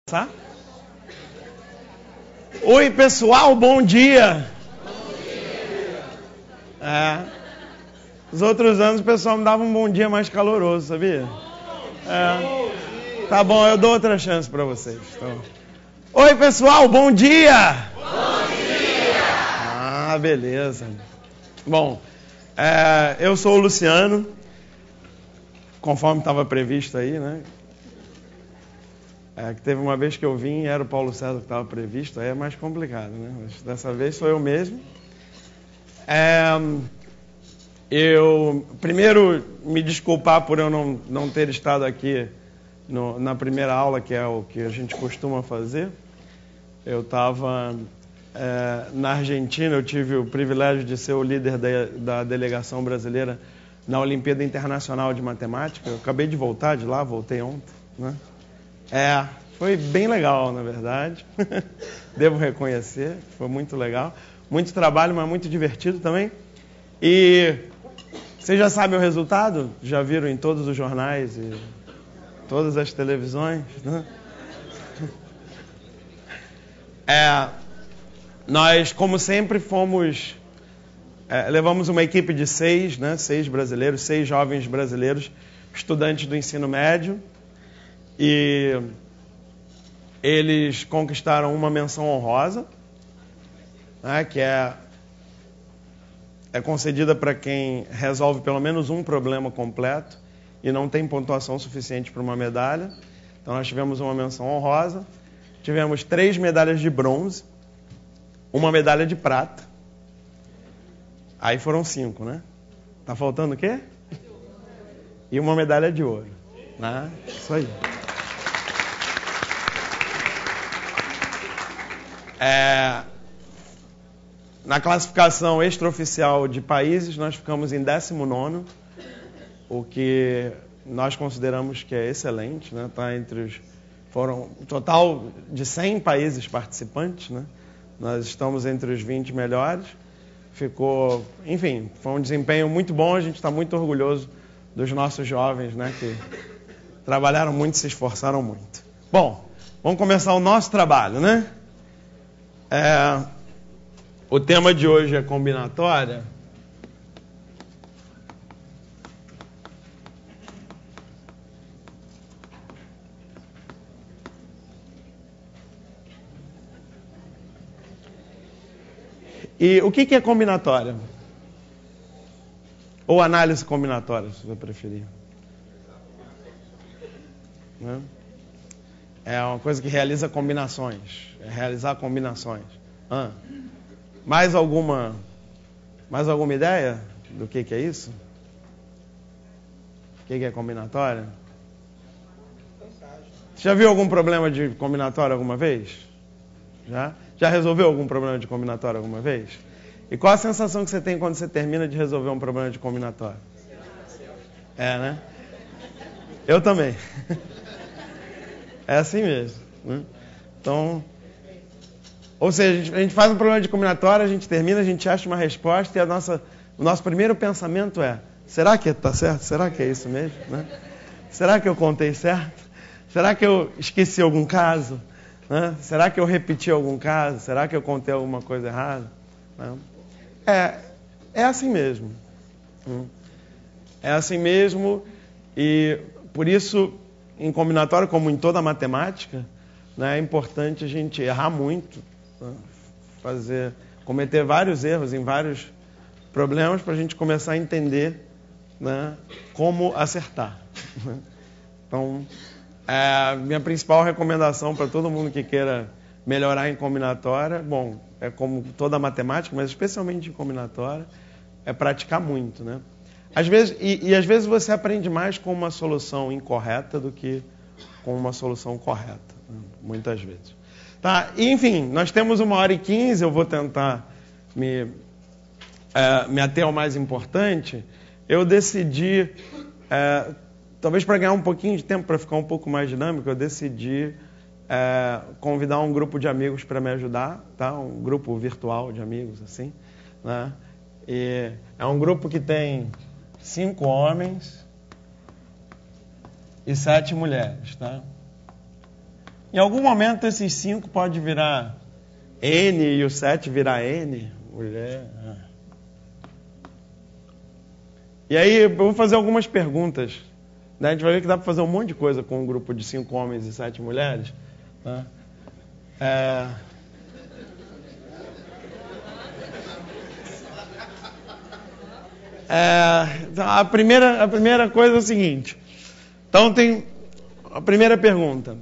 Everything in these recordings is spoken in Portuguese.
Tá? Oi, pessoal, bom dia. Os outros anos o pessoal me dava um bom dia mais caloroso, sabia? Tá bom, eu dou outra chance para vocês. Então. Oi, pessoal, bom dia. Bom dia. Beleza. Bom, eu sou o Luciano, conforme estava previsto aí, né? Que teve uma vez que eu vim e era o Paulo César que estava previsto, aí é mais complicado, né? Mas dessa vez sou eu mesmo. Eu, primeiro, me desculpar por eu não ter estado aqui na primeira aula, que é o que a gente costuma fazer. Eu estava na Argentina, eu tive o privilégio de ser o líder da delegação brasileira na Olimpíada Internacional de Matemática. Eu acabei de voltar de lá, voltei ontem, né? Foi bem legal, na verdade. Devo reconhecer, foi muito legal. Muito trabalho, mas muito divertido também. E vocês já sabem o resultado? Já viram em todos os jornais e todas as televisões, né? Nós, como sempre, levamos uma equipe de 6 brasileiros, 6 jovens brasileiros, estudantes do ensino médio. E eles conquistaram uma menção honrosa, né, que é concedida para quem resolve pelo menos um problema completo e não tem pontuação suficiente para uma medalha. Então nós tivemos uma menção honrosa, tivemos 3 medalhas de bronze, uma medalha de prata, aí foram 5, né? Tá faltando o quê? E uma medalha de ouro, né? Isso aí. Na classificação extraoficial de países, nós ficamos em 19º, o que nós consideramos que é excelente, né? Tá foram um total de 100 países participantes, né? Nós estamos entre os 20 melhores. Enfim, foi um desempenho muito bom. A gente está muito orgulhoso dos nossos jovens, né? Que trabalharam muito, se esforçaram muito. Bom, vamos começar o nosso trabalho, né? O tema de hoje é combinatória. E o que é combinatória? Ou análise combinatória, se você preferir. Né? É uma coisa que realiza combinações. É realizar combinações. Mais alguma ideia do que é isso? O que é combinatória? Você já viu algum problema de combinatória alguma vez? Já resolveu algum problema de combinatória alguma vez? E qual a sensação que você tem quando você termina de resolver um problema de combinatória? Né? Eu também. É assim mesmo, né? Então, ou seja, a gente faz um problema de combinatória, a gente termina, a gente acha uma resposta e o nosso primeiro pensamento é: será que está certo? Será que é isso mesmo? Né? Será que eu contei certo? Será que eu esqueci algum caso? Né? Será que eu repeti algum caso? Será que eu contei alguma coisa errada? Né? É assim mesmo. É assim mesmo, e por isso, em combinatória, como em toda a matemática, né, é importante a gente errar muito, né? Cometer vários erros em vários problemas para a gente começar a entender, né, como acertar. Então, minha principal recomendação para todo mundo que queira melhorar em combinatória, bom, é como toda a matemática, mas especialmente em combinatória, é praticar muito, né? Às vezes você aprende mais com uma solução incorreta do que com uma solução correta, né? Muitas vezes. Tá? E, enfim, nós temos 1h15, eu vou tentar me ater ao mais importante. Eu decidi, talvez para ganhar um pouquinho de tempo, para ficar um pouco mais dinâmico, eu decidi convidar um grupo de amigos para me ajudar, tá? Um grupo virtual de amigos, assim, né? E é um grupo que tem 5 homens e 7 mulheres, tá? Em algum momento esses 5 pode virar N e o 7 virar N. Mulher. E aí eu vou fazer algumas perguntas. A gente vai ver que dá para fazer um monte de coisa com um grupo de 5 homens e 7 mulheres. Tá? A primeira coisa é o seguinte. Então tem a primeira pergunta.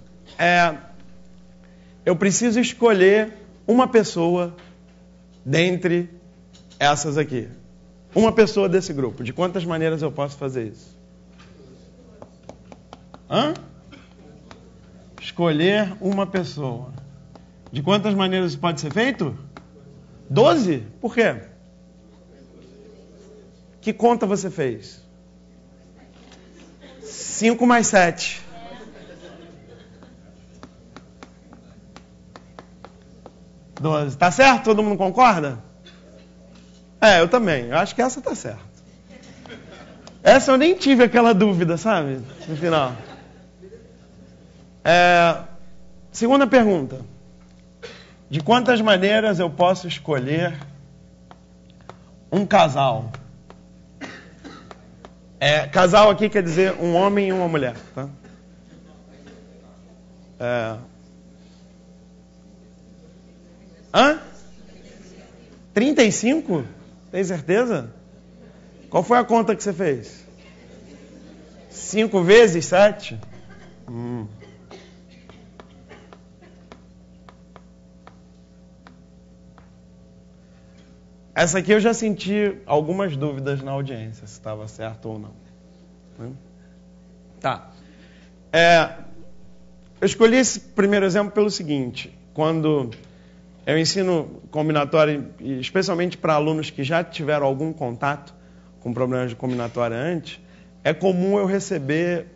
Eu preciso escolher uma pessoa dentre essas aqui. Uma pessoa desse grupo. De quantas maneiras eu posso fazer isso? Escolher uma pessoa. De quantas maneiras isso pode ser feito? 12? Por quê? Que conta você fez? 5 mais 7. 12. Tá certo? Todo mundo concorda? Eu também. Eu acho que essa tá certa. Essa eu nem tive aquela dúvida, sabe? No final. Segunda pergunta. De quantas maneiras eu posso escolher um casal? Casal aqui quer dizer um homem e uma mulher, tá? 35? Tem certeza? Qual foi a conta que você fez? 5 vezes 7? Essa aqui eu já senti algumas dúvidas na audiência, se estava certo ou não. Tá. Eu escolhi esse primeiro exemplo pelo seguinte. Quando eu ensino combinatória, especialmente para alunos que já tiveram algum contato com problemas de combinatória antes, é comum eu receber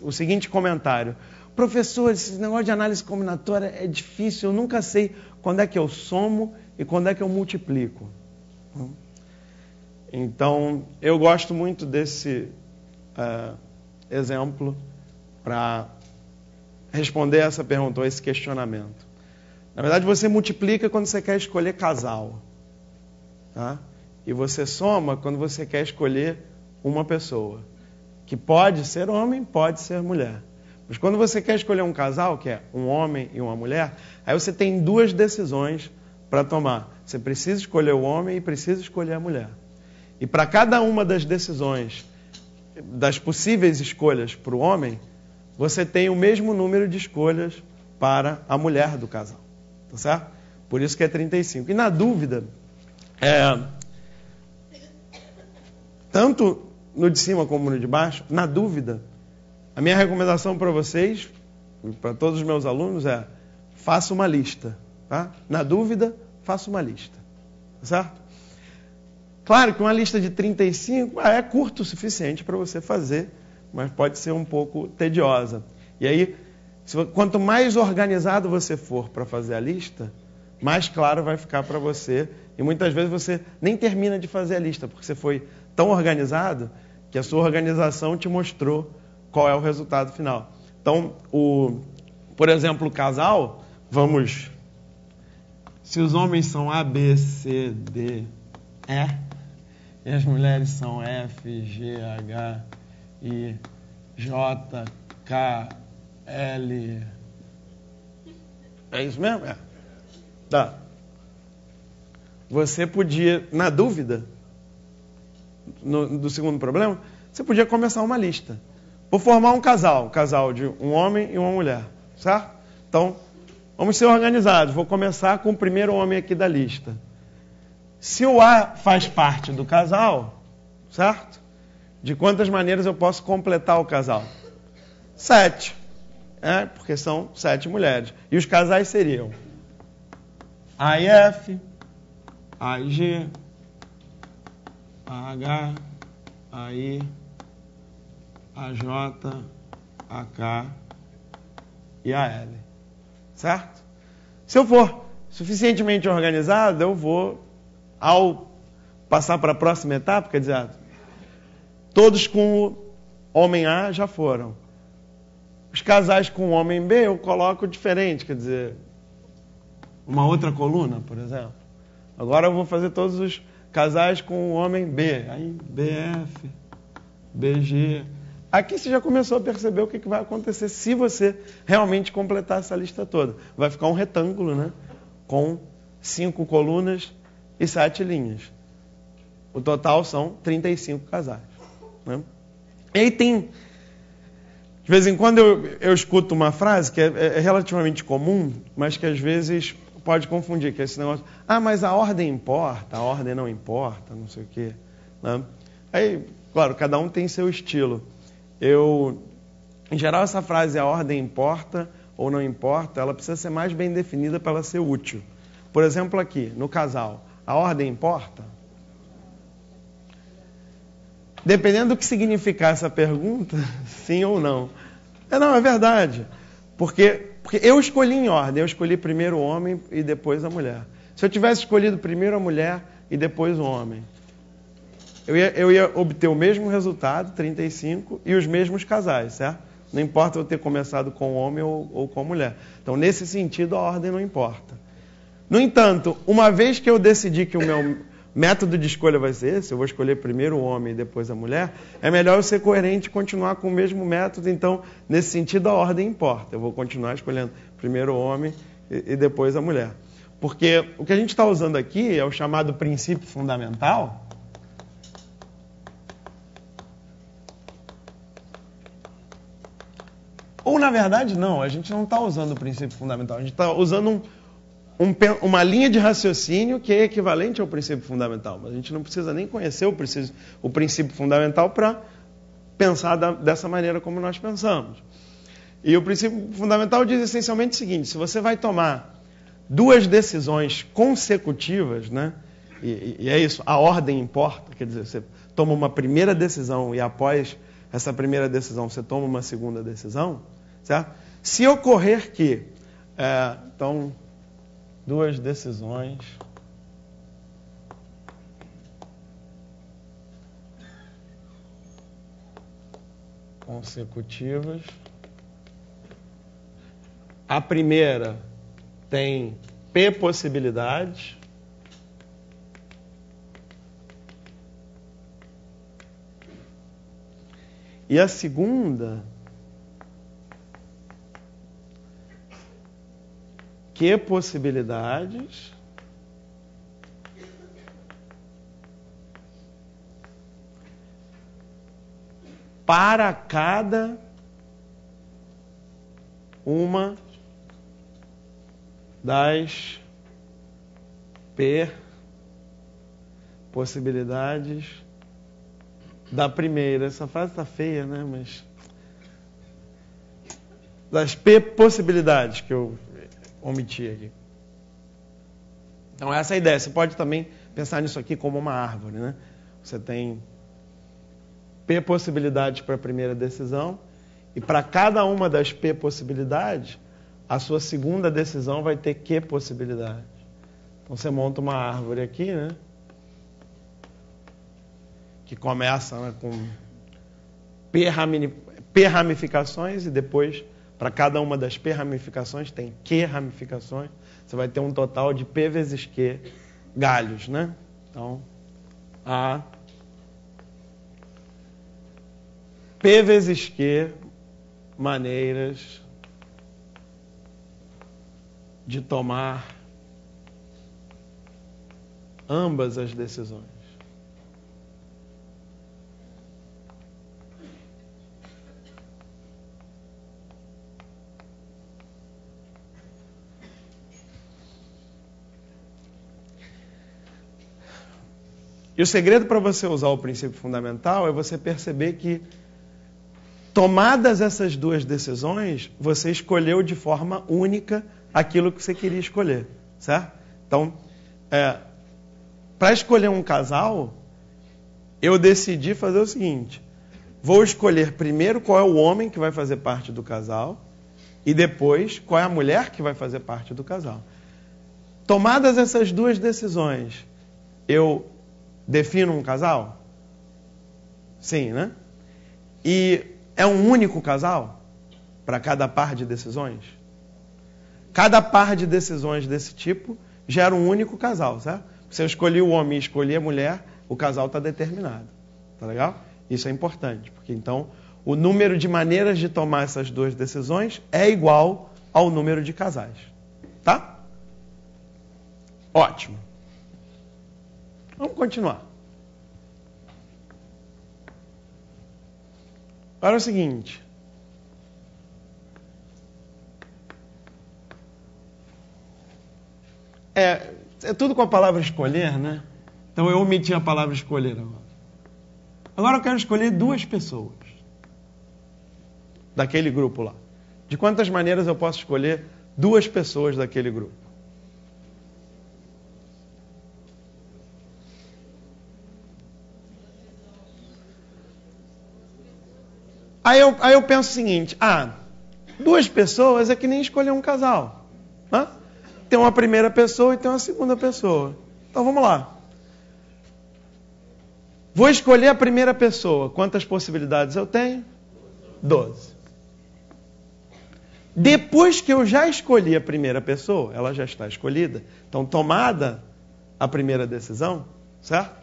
o seguinte comentário. Professor, esse negócio de análise combinatória é difícil, eu nunca sei quando é que eu somo e quando é que eu multiplico. Então, eu gosto muito desse exemplo para responder essa pergunta, ou esse questionamento. Na verdade, você multiplica quando você quer escolher casal. Tá? E você soma quando você quer escolher uma pessoa. Que pode ser homem, pode ser mulher. Mas quando você quer escolher um casal, que é um homem e uma mulher, aí você tem 2 decisões para tomar. Você precisa escolher o homem e precisa escolher a mulher. E para cada uma das decisões, das possíveis escolhas para o homem, você tem o mesmo número de escolhas para a mulher do casal. Tá certo? Por isso que é 35. E na dúvida, tanto no de cima como no de baixo, na dúvida, a minha recomendação para vocês, para todos os meus alunos, faça uma lista. Tá? Na dúvida, faça uma lista. Tá certo? Claro que uma lista de 35 é curto o suficiente para você fazer, mas pode ser um pouco tediosa. E aí, quanto mais organizado você for para fazer a lista, mais claro vai ficar para você. E muitas vezes você nem termina de fazer a lista, porque você foi tão organizado que a sua organização te mostrou qual é o resultado final. Então, por exemplo, o casal, se os homens são A, B, C, D, E, e as mulheres são F, G, H, I, J, K, L. É isso mesmo? Tá. Você podia, na dúvida, do segundo problema, você podia começar uma lista. Vou formar um casal de um homem e uma mulher, certo? Então, vamos ser organizados. Vou começar com o primeiro homem aqui da lista. Se o A faz parte do casal, certo? De quantas maneiras eu posso completar o casal? 7. Porque são 7 mulheres. E os casais seriam A e F, A e G, A, H, A, I, A, J, A, K e A, L. Certo? Se eu for suficientemente organizado, eu vou, ao passar para a próxima etapa, quer dizer, todos com o homem A já foram. Os casais com o homem B eu coloco diferente, quer dizer, uma outra coluna, por exemplo. Agora eu vou fazer todos os casais com o homem B. Aí BF, BG. Aqui você já começou a perceber o que vai acontecer se você realmente completar essa lista toda. Vai ficar um retângulo, né? Com 5 colunas e 7 linhas. O total são 35 casais. Né? E aí tem... De vez em quando eu escuto uma frase que é relativamente comum, mas que às vezes pode confundir, que é esse negócio, mas a ordem importa, a ordem não importa, não sei o quê. Né? Aí, claro, cada um tem seu estilo. Em geral, essa frase, a ordem importa ou não importa, ela precisa ser mais bem definida para ela ser útil. Por exemplo, aqui, no casal, a ordem importa? Dependendo do que significar essa pergunta, sim ou não. Não, é verdade. Porque eu escolhi em ordem. Eu escolhi primeiro o homem e depois a mulher. Se eu tivesse escolhido primeiro a mulher e depois o homem, eu ia obter o mesmo resultado, 35, e os mesmos casais, certo? Não importa eu ter começado com o homem ou com a mulher. Então, nesse sentido, a ordem não importa. No entanto, uma vez que eu decidi que o meu método de escolha vai ser esse, eu vou escolher primeiro o homem e depois a mulher, é melhor eu ser coerente e continuar com o mesmo método. Então, nesse sentido, a ordem importa. Eu vou continuar escolhendo primeiro o homem e depois a mulher. Porque o que a gente está usando aqui é o chamado princípio fundamental. Ou, na verdade, não. A gente não está usando o princípio fundamental. A gente está usando uma linha de raciocínio que é equivalente ao princípio fundamental. Mas a gente não precisa nem conhecer o princípio fundamental para pensar dessa maneira como nós pensamos. E o princípio fundamental diz essencialmente o seguinte: se você vai tomar 2 decisões consecutivas, né? E é isso, a ordem importa, quer dizer, você toma uma primeira decisão e após essa primeira decisão você toma uma segunda decisão, certo? Se ocorrer que, então, 2 decisões consecutivas. A primeira tem P possibilidades. E a segunda, Q possibilidades. Para cada uma das P possibilidades da primeira. Essa frase está feia, né? Mas das P possibilidades que eu omiti aqui. Então essa é a ideia. Você pode também pensar nisso aqui como uma árvore, né? Você tem P possibilidades para a primeira decisão e para cada uma das P possibilidades, a sua segunda decisão vai ter Q possibilidades. Então você monta uma árvore aqui, né? Que começa, né, com P ramificações e depois, para cada uma das P ramificações, tem Q ramificações. Você vai ter um total de P vezes Q galhos, né? Então, A P vezes Q maneiras de tomar ambas as decisões. E o segredo para você usar o princípio fundamental é você perceber que, tomadas essas 2 decisões, você escolheu de forma única aquilo que você queria escolher, certo? Então, para escolher um casal, eu decidi fazer o seguinte: vou escolher primeiro qual é o homem que vai fazer parte do casal e depois qual é a mulher que vai fazer parte do casal. Tomadas essas 2 decisões, eu defino um casal? Sim, né? E é um único casal? para cada par de decisões? Cada par de decisões desse tipo gera um único casal, certo? Se eu escolhi o homem e escolhi a mulher, o casal está determinado. Tá legal? Isso é importante, porque então o número de maneiras de tomar essas duas decisões é igual ao número de casais. Tá? Ótimo. Vamos continuar. Agora é o seguinte. É tudo com a palavra escolher, né? Então eu omiti a palavra escolher agora. Agora eu quero escolher duas pessoas daquele grupo lá. De quantas maneiras eu posso escolher duas pessoas daquele grupo? Aí eu penso o seguinte, duas pessoas é que nem escolher um casal. Né? Tem uma primeira pessoa e tem uma segunda pessoa. Então vamos lá. Vou escolher a primeira pessoa. Quantas possibilidades eu tenho? 12. Depois que eu já escolhi a primeira pessoa, ela já está escolhida, então tomada a primeira decisão, certo?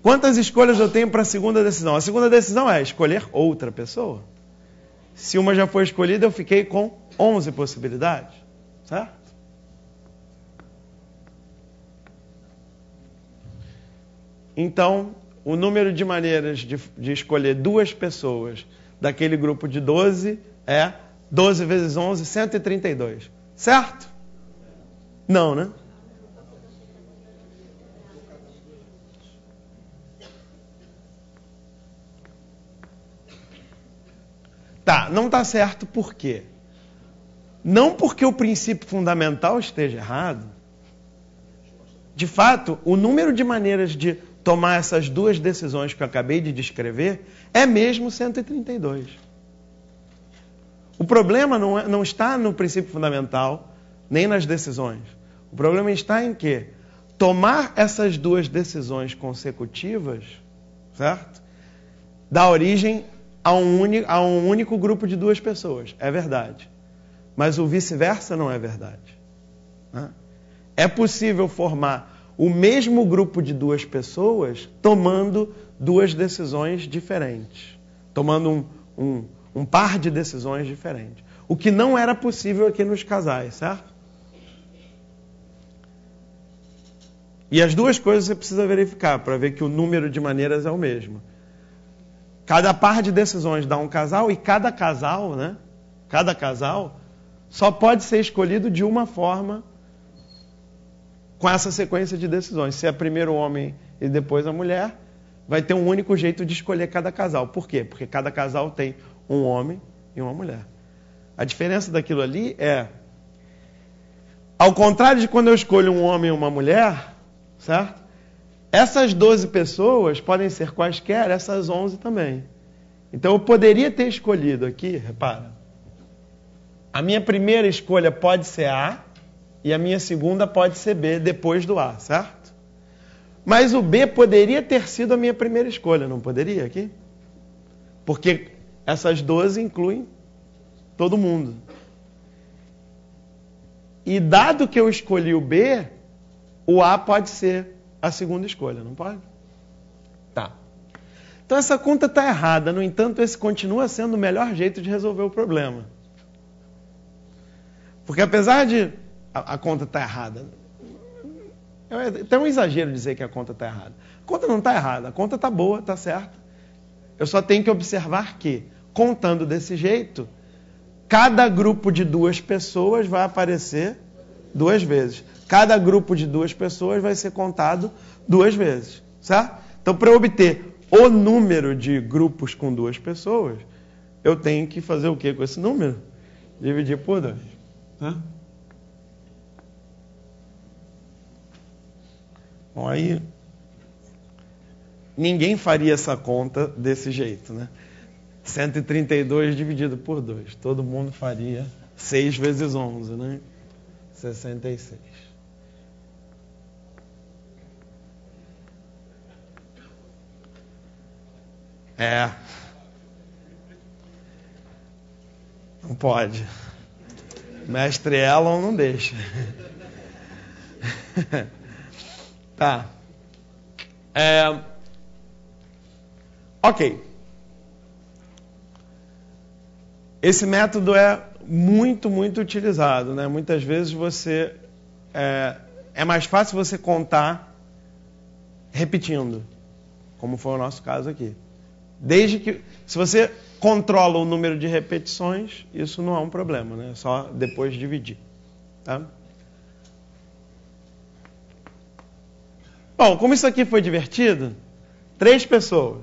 Quantas escolhas eu tenho para a segunda decisão? A segunda decisão é escolher outra pessoa. Se uma já foi escolhida, eu fiquei com 11 possibilidades, certo? Então, o número de maneiras de escolher duas pessoas daquele grupo de 12 é 12 vezes 11, 132. Certo? Não, né? Tá, não está certo por quê? Não porque o princípio fundamental esteja errado. De fato, o número de maneiras de tomar essas duas decisões que eu acabei de descrever é mesmo 132. O problema não está no princípio fundamental, nem nas decisões. O problema está em que tomar essas duas decisões consecutivas, certo? Dá origem a um único grupo de duas pessoas. É verdade. Mas o vice-versa não é verdade. Né? É possível formar o mesmo grupo de duas pessoas tomando duas decisões diferentes. Tomando um par de decisões diferentes. O que não era possível aqui nos casais, certo? E as duas coisas você precisa verificar para ver que o número de maneiras é o mesmo. Cada par de decisões dá um casal e cada casal, né? Cada casal só pode ser escolhido de uma forma com essa sequência de decisões. Se é primeiro o homem e depois a mulher, vai ter um único jeito de escolher cada casal. Por quê? Porque cada casal tem um homem e uma mulher. A diferença daquilo ali é, ao contrário de quando eu escolho um homem e uma mulher, certo? Essas 12 pessoas podem ser quaisquer, essas 11 também. Então eu poderia ter escolhido aqui, repara, a minha primeira escolha pode ser A e a minha segunda pode ser B depois do A, certo? Mas o B poderia ter sido a minha primeira escolha, não poderia aqui? Porque essas 12 incluem todo mundo. E dado que eu escolhi o B, o A pode ser a segunda escolha, não pode? Tá. Então essa conta está errada, no entanto, esse continua sendo o melhor jeito de resolver o problema. Porque apesar de a conta estar errada, é até um exagero dizer que a conta está errada. A conta não está errada, a conta está boa, está certa. Eu só tenho que observar que, contando desse jeito, cada grupo de duas pessoas vai aparecer duas vezes. Cada grupo de duas pessoas vai ser contado duas vezes, certo? Então, para eu obter o número de grupos com duas pessoas, eu tenho que fazer o que com esse número? Dividir por 2. Tá? Bom, aí ninguém faria essa conta desse jeito, né? 132 dividido por 2. Todo mundo faria 6 vezes 11, né? 66. Não pode. Mestre Elon não deixa. Tá. Ok. Esse método é muito, muito utilizado, né? Muitas vezes é mais fácil você contar repetindo, como foi o nosso caso aqui. Desde que, se você controla o número de repetições, isso não é um problema, né? É só depois dividir, tá? Bom, como isso aqui foi divertido, 3 pessoas.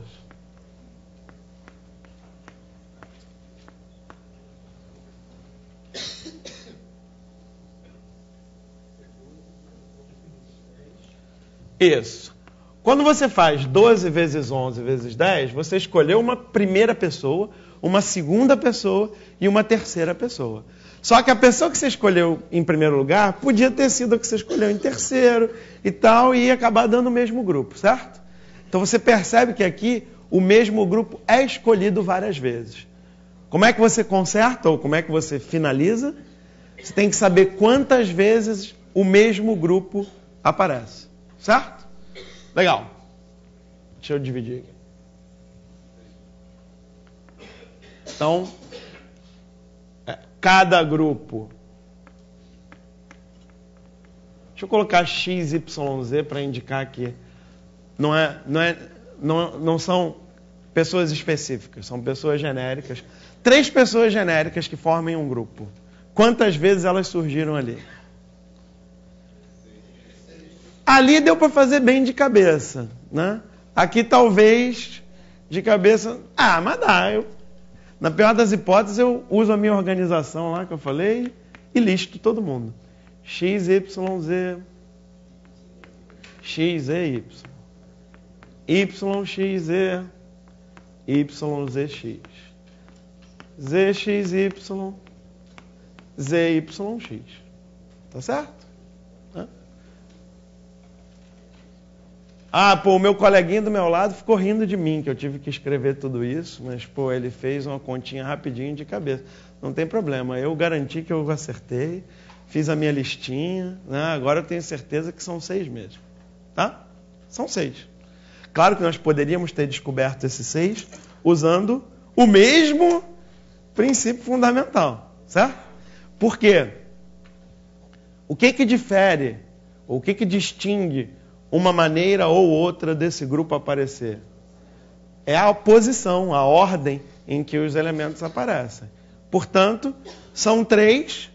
Isso. Quando você faz 12 vezes 11 vezes 10, você escolheu uma primeira pessoa, uma segunda pessoa e uma terceira pessoa. Só que a pessoa que você escolheu em primeiro lugar podia ter sido a que você escolheu em terceiro e tal, e ia acabar dando o mesmo grupo, certo? Então você percebe que aqui o mesmo grupo é escolhido várias vezes. Como é que você conserta ou como é que você finaliza? Você tem que saber quantas vezes o mesmo grupo aparece. Certo? Legal. Deixa eu dividir aqui. Então, cada grupo. Deixa eu colocar x, y, z para indicar que não são pessoas específicas, são pessoas genéricas. 3 pessoas genéricas que formem um grupo. Quantas vezes elas surgiram ali? Ali deu para fazer bem de cabeça, né? Aqui talvez de cabeça... mas dá. Na pior das hipóteses, eu uso a minha organização lá que eu falei e listo todo mundo. X, Y, Z. X, Z, Y. Y, X, Z. Y, Z, X. Z, X, Y. Z, Y, X. Tá certo? O meu coleguinha do meu lado ficou rindo de mim, que eu tive que escrever tudo isso, mas, ele fez uma continha rapidinho de cabeça. Não tem problema, eu garanti que eu acertei, fiz a minha listinha, né? Agora eu tenho certeza que são 6 mesmo, tá? São 6. Claro que nós poderíamos ter descoberto esses 6 usando o mesmo princípio fundamental, certo? Por quê? O que difere, ou o que distingue uma maneira ou outra desse grupo aparecer? É a posição, a ordem em que os elementos aparecem. Portanto, são 3.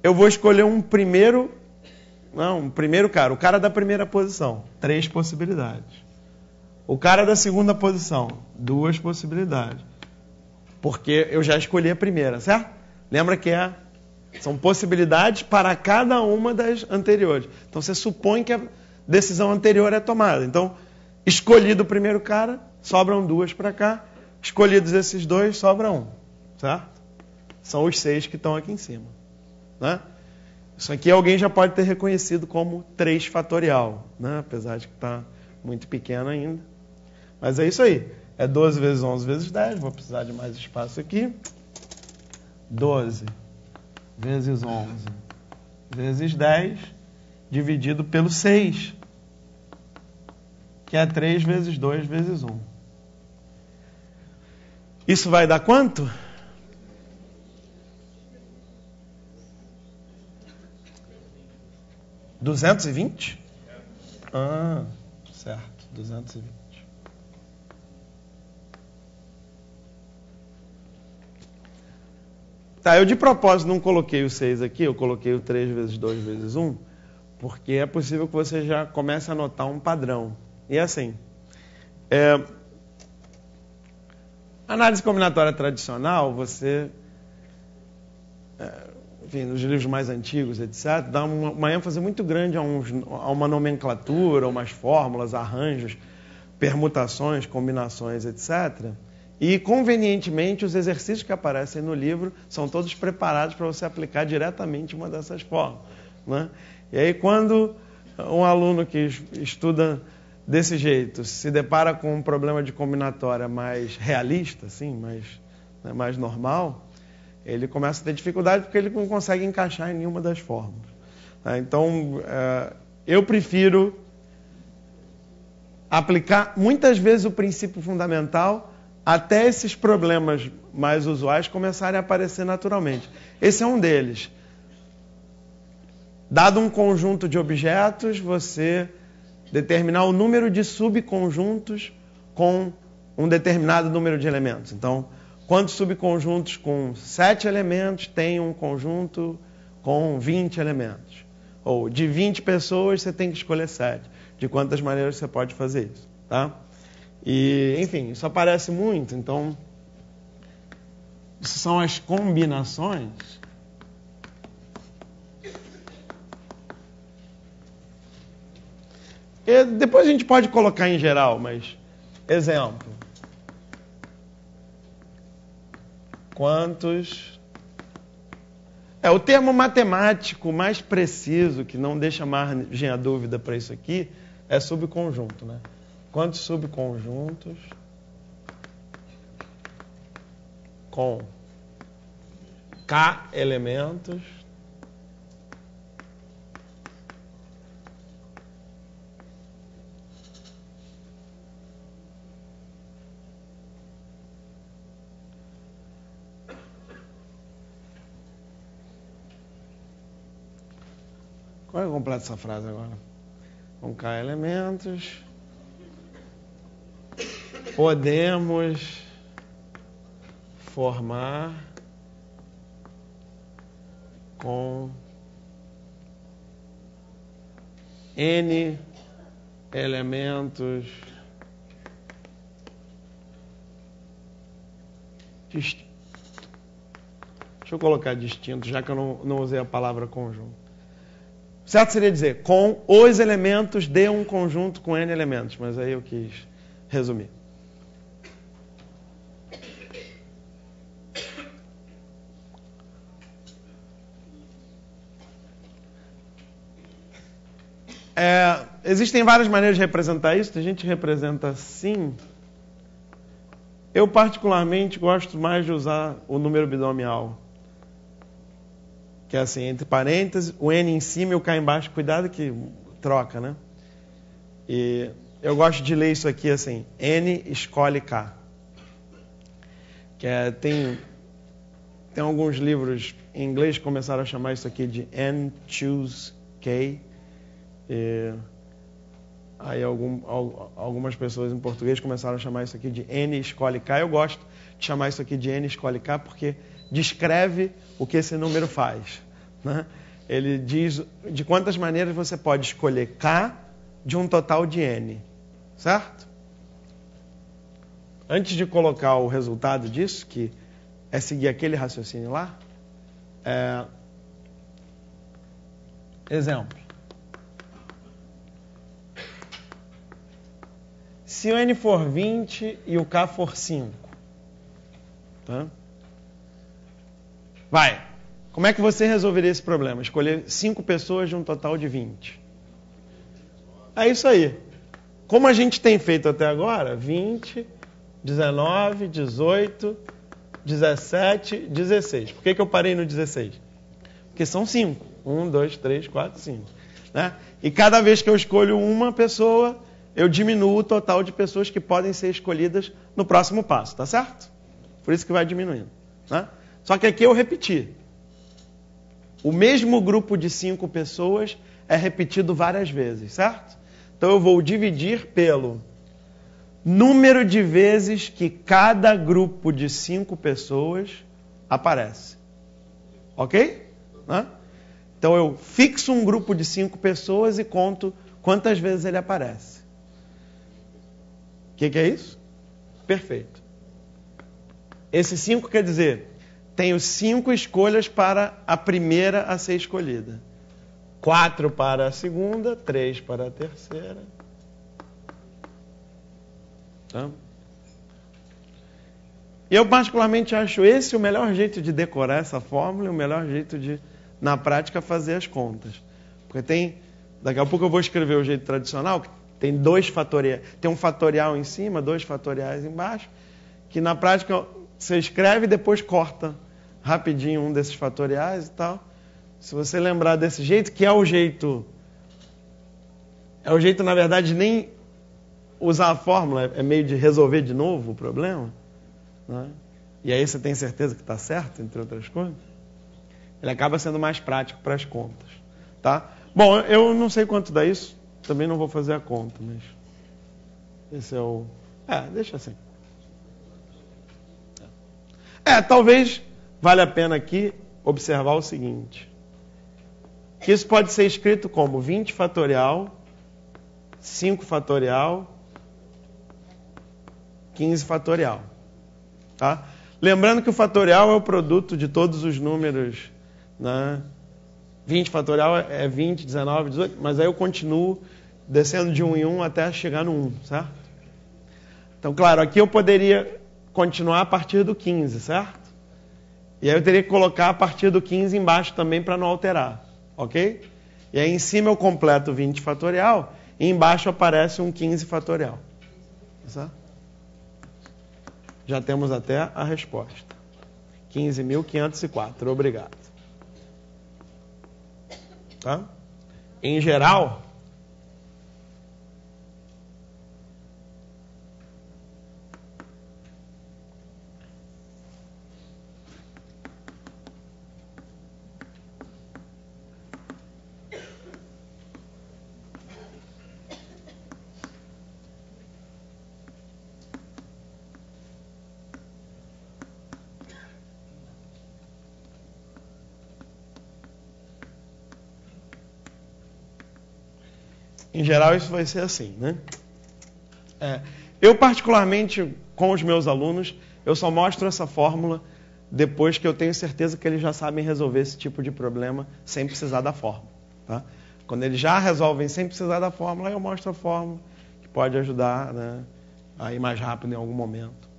Eu vou escolher um primeiro cara. O cara da primeira posição, 3 possibilidades. O cara da segunda posição, 2 possibilidades. Porque eu já escolhi a primeira, certo? Lembra que são possibilidades para cada uma das anteriores. Então você supõe que a decisão anterior é tomada. Então, escolhido o primeiro cara, sobram 2 para cá. Escolhidos esses 2, sobra 1. Certo? São os 6 que estão aqui em cima. Né? Isso aqui alguém já pode ter reconhecido como 3 fatorial. Né? Apesar de que está muito pequeno ainda. Mas é isso aí. É 12 vezes 11 vezes 10. Vou precisar de mais espaço aqui. 12 vezes 11 vezes 10 dividido pelo 6, que é 3 vezes 2 vezes 1. Isso vai dar quanto? $220? Certo, 220. Tá, eu de propósito não coloquei o 6 aqui, eu coloquei o 3 vezes 2 vezes 1, porque é possível que você já comece a notar um padrão. E assim, análise combinatória tradicional, você, enfim, nos livros mais antigos, etc., dá uma ênfase muito grande a uma nomenclatura, umas fórmulas, arranjos, permutações, combinações, etc., e, convenientemente, os exercícios que aparecem no livro são todos preparados para você aplicar diretamente uma dessas fórmulas. Né? E aí, quando um aluno que estuda desse jeito se depara com um problema de combinatória mais realista, assim, mais normal, ele começa a ter dificuldade porque ele não consegue encaixar em nenhuma das fórmulas. Então, eu prefiro aplicar muitas vezes o princípio fundamental até esses problemas mais usuais começarem a aparecer naturalmente. Esse é um deles. Dado um conjunto de objetos, você determinar o número de subconjuntos com um determinado número de elementos. Então, quantos subconjuntos com 7 elementos tem um conjunto com 20 elementos? Ou de 20 pessoas você tem que escolher 7. De quantas maneiras você pode fazer isso, tá? E, enfim, isso aparece muito. Então, isso são as combinações. E depois a gente pode colocar em geral, mas, exemplo. Quantos... o termo matemático mais preciso, que não deixa margem a dúvida para isso aqui, é subconjunto, né? Quantos subconjuntos com K elementos Qual é o completo dessa frase agora? Com K elementos, podemos formar com N elementos distintos. Deixa eu colocar distinto, já que eu não usei a palavra conjunto. Certo seria dizer, com os elementos de um conjunto com N elementos, mas aí eu quis resumir. Existem várias maneiras de representar isso, a gente representa assim. Eu particularmente gosto mais de usar o número binomial. Que é assim, entre parênteses, o N em cima e o K embaixo, cuidado que troca, né? E eu gosto de ler isso aqui assim, N escolhe K. Que tem alguns livros em inglês que começaram a chamar isso aqui de N choose K. Aí algumas pessoas em português começaram a chamar isso aqui de N escolhe K. Eu gosto de chamar isso aqui de N escolhe K porque descreve o que esse número faz, né? Ele diz de quantas maneiras você pode escolher K de um total de N, certo? Antes de colocar o resultado disso, que é seguir aquele raciocínio lá, exemplo. Se o N for 20 e o K for 5, tá? Vai. Como é que você resolveria esse problema? Escolher 5 pessoas de um total de 20. É isso aí. Como a gente tem feito até agora, 20, 19, 18, 17, 16. Por que eu parei no 16? Porque são 5. 1, 2, 3, 4, 5. Né? E cada vez que eu escolho uma pessoa, eu diminuo o total de pessoas que podem ser escolhidas no próximo passo, tá certo? Por isso que vai diminuindo, né? Só que aqui eu repeti. O mesmo grupo de 5 pessoas é repetido várias vezes, certo? Então eu vou dividir pelo número de vezes que cada grupo de 5 pessoas aparece. Ok? Né? Então eu fixo um grupo de 5 pessoas e conto quantas vezes ele aparece. O que é isso? Perfeito. Esse 5 quer dizer... Tenho 5 escolhas para a primeira a ser escolhida. 4 para a segunda, 3 para a terceira. Tá? Eu particularmente acho esse o melhor jeito de decorar essa fórmula e o melhor jeito de, na prática, fazer as contas. Porque daqui a pouco eu vou escrever o jeito tradicional, que tem 2 fatoriais. Tem um fatorial em cima, 2 fatoriais embaixo, que na prática você escreve e depois corta rapidinho um desses fatoriais e tal. Se você lembrar desse jeito, que é o jeito, na verdade, nem usar a fórmula, é meio de resolver de novo o problema, né? E aí você tem certeza que está certo, entre outras coisas. Ele acaba sendo mais prático para as contas, tá? Bom, eu não sei quanto dá isso, também não vou fazer a conta, mas esse é o... deixa assim. Talvez valha a pena aqui observar o seguinte, que isso pode ser escrito como 20 fatorial, 5 fatorial, 15 fatorial, tá? Lembrando que o fatorial é o produto de todos os números, né? 20 fatorial é 20, 19, 18, mas aí eu continuo descendo de 1 em 1 até chegar no 1, certo? Então, claro, aqui eu poderia continuar a partir do 15, certo? E aí eu teria que colocar a partir do 15 embaixo também para não alterar, ok? E aí em cima eu completo 20 fatorial e embaixo aparece um 15 fatorial, certo? Já temos até a resposta. 15.504. Obrigado. Tá? Em geral, isso vai ser assim, né? Eu, particularmente, com os meus alunos, eu só mostro essa fórmula depois que eu tenho certeza que eles já sabem resolver esse tipo de problema sem precisar da fórmula, tá? Quando eles já resolvem sem precisar da fórmula, eu mostro a fórmula que pode ajudar, né, a ir mais rápido em algum momento.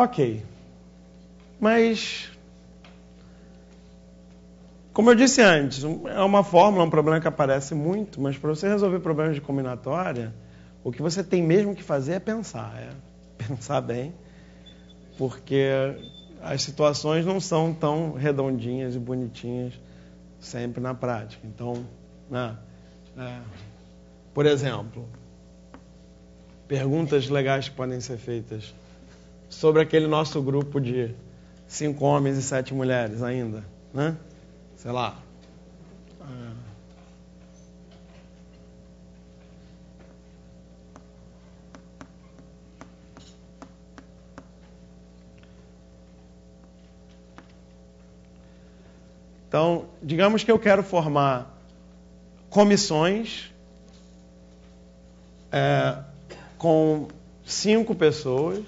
Ok, mas, como eu disse antes, é uma fórmula, um problema que aparece muito, mas para você resolver problemas de combinatória, o que você tem mesmo que fazer é pensar bem, porque as situações não são tão redondinhas e bonitinhas sempre na prática. Então, né, por exemplo, perguntas legais que podem ser feitas sobre aquele nosso grupo de 5 homens e 7 mulheres ainda, né? Sei lá. Então, digamos que eu quero formar comissões com 5 pessoas,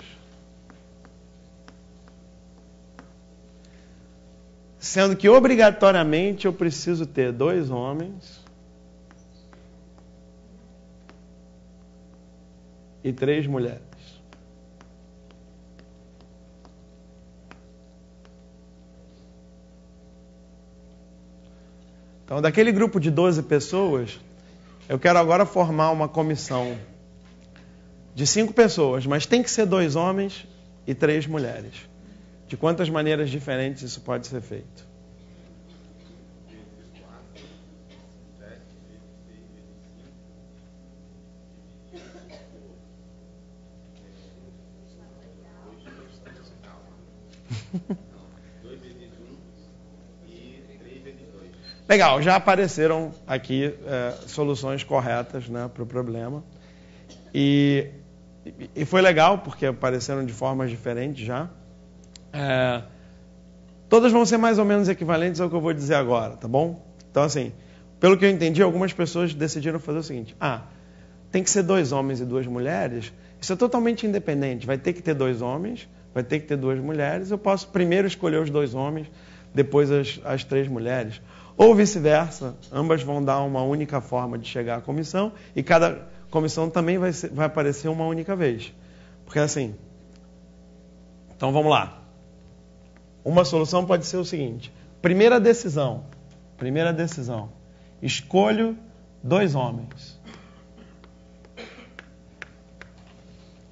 sendo que obrigatoriamente eu preciso ter 2 homens e 3 mulheres. Então, daquele grupo de 12 pessoas, eu quero agora formar uma comissão de 5 pessoas, mas tem que ser 2 homens e 3 mulheres. De quantas maneiras diferentes isso pode ser feito? Legal, já apareceram aqui soluções corretas, né, para o problema. E foi legal, porque apareceram de formas diferentes já. Todas vão ser mais ou menos equivalentes ao que eu vou dizer agora, tá bom? Então, assim, pelo que eu entendi, algumas pessoas decidiram fazer o seguinte: tem que ser 2 homens e 2 mulheres. Isso é totalmente independente. Vai ter que ter 2 homens, vai ter que ter 2 mulheres. Eu posso primeiro escolher os 2 homens, depois as 3 mulheres. ou vice-versa, ambas vão dar uma única forma de chegar à comissão e cada comissão também vai aparecer uma única vez. Porque assim, então vamos lá. Uma solução pode ser o seguinte: primeira decisão, escolho 2 homens.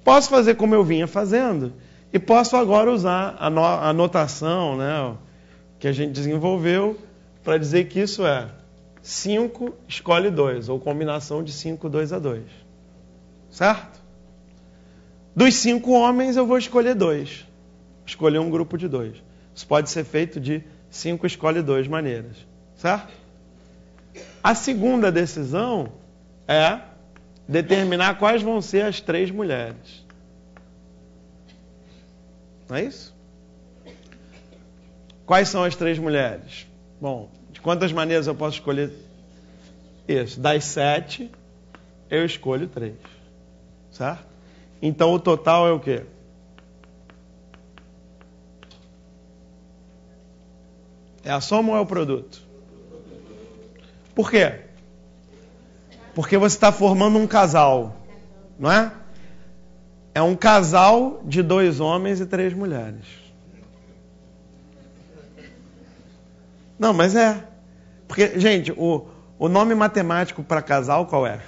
Posso fazer como eu vinha fazendo e posso agora usar a notação, né, que a gente desenvolveu para dizer que isso é 5 escolhe 2, ou combinação de 5, 2 a 2. Certo? Dos 5 homens eu vou escolher 2. Escolher um grupo de 2. Isso pode ser feito de 5 escolhe 2 maneiras. Certo? A segunda decisão é determinar quais vão ser as 3 mulheres. Não é isso? Quais são as 3 mulheres? Bom, de quantas maneiras eu posso escolher? Isso, das 7, eu escolho 3. Certo? Então o total é o quê? É a soma ou é o produto? Por quê? Porque você está formando um casal, não é? É um casal de 2 homens e 3 mulheres. Não, mas é. Porque, gente, o nome matemático para casal qual é?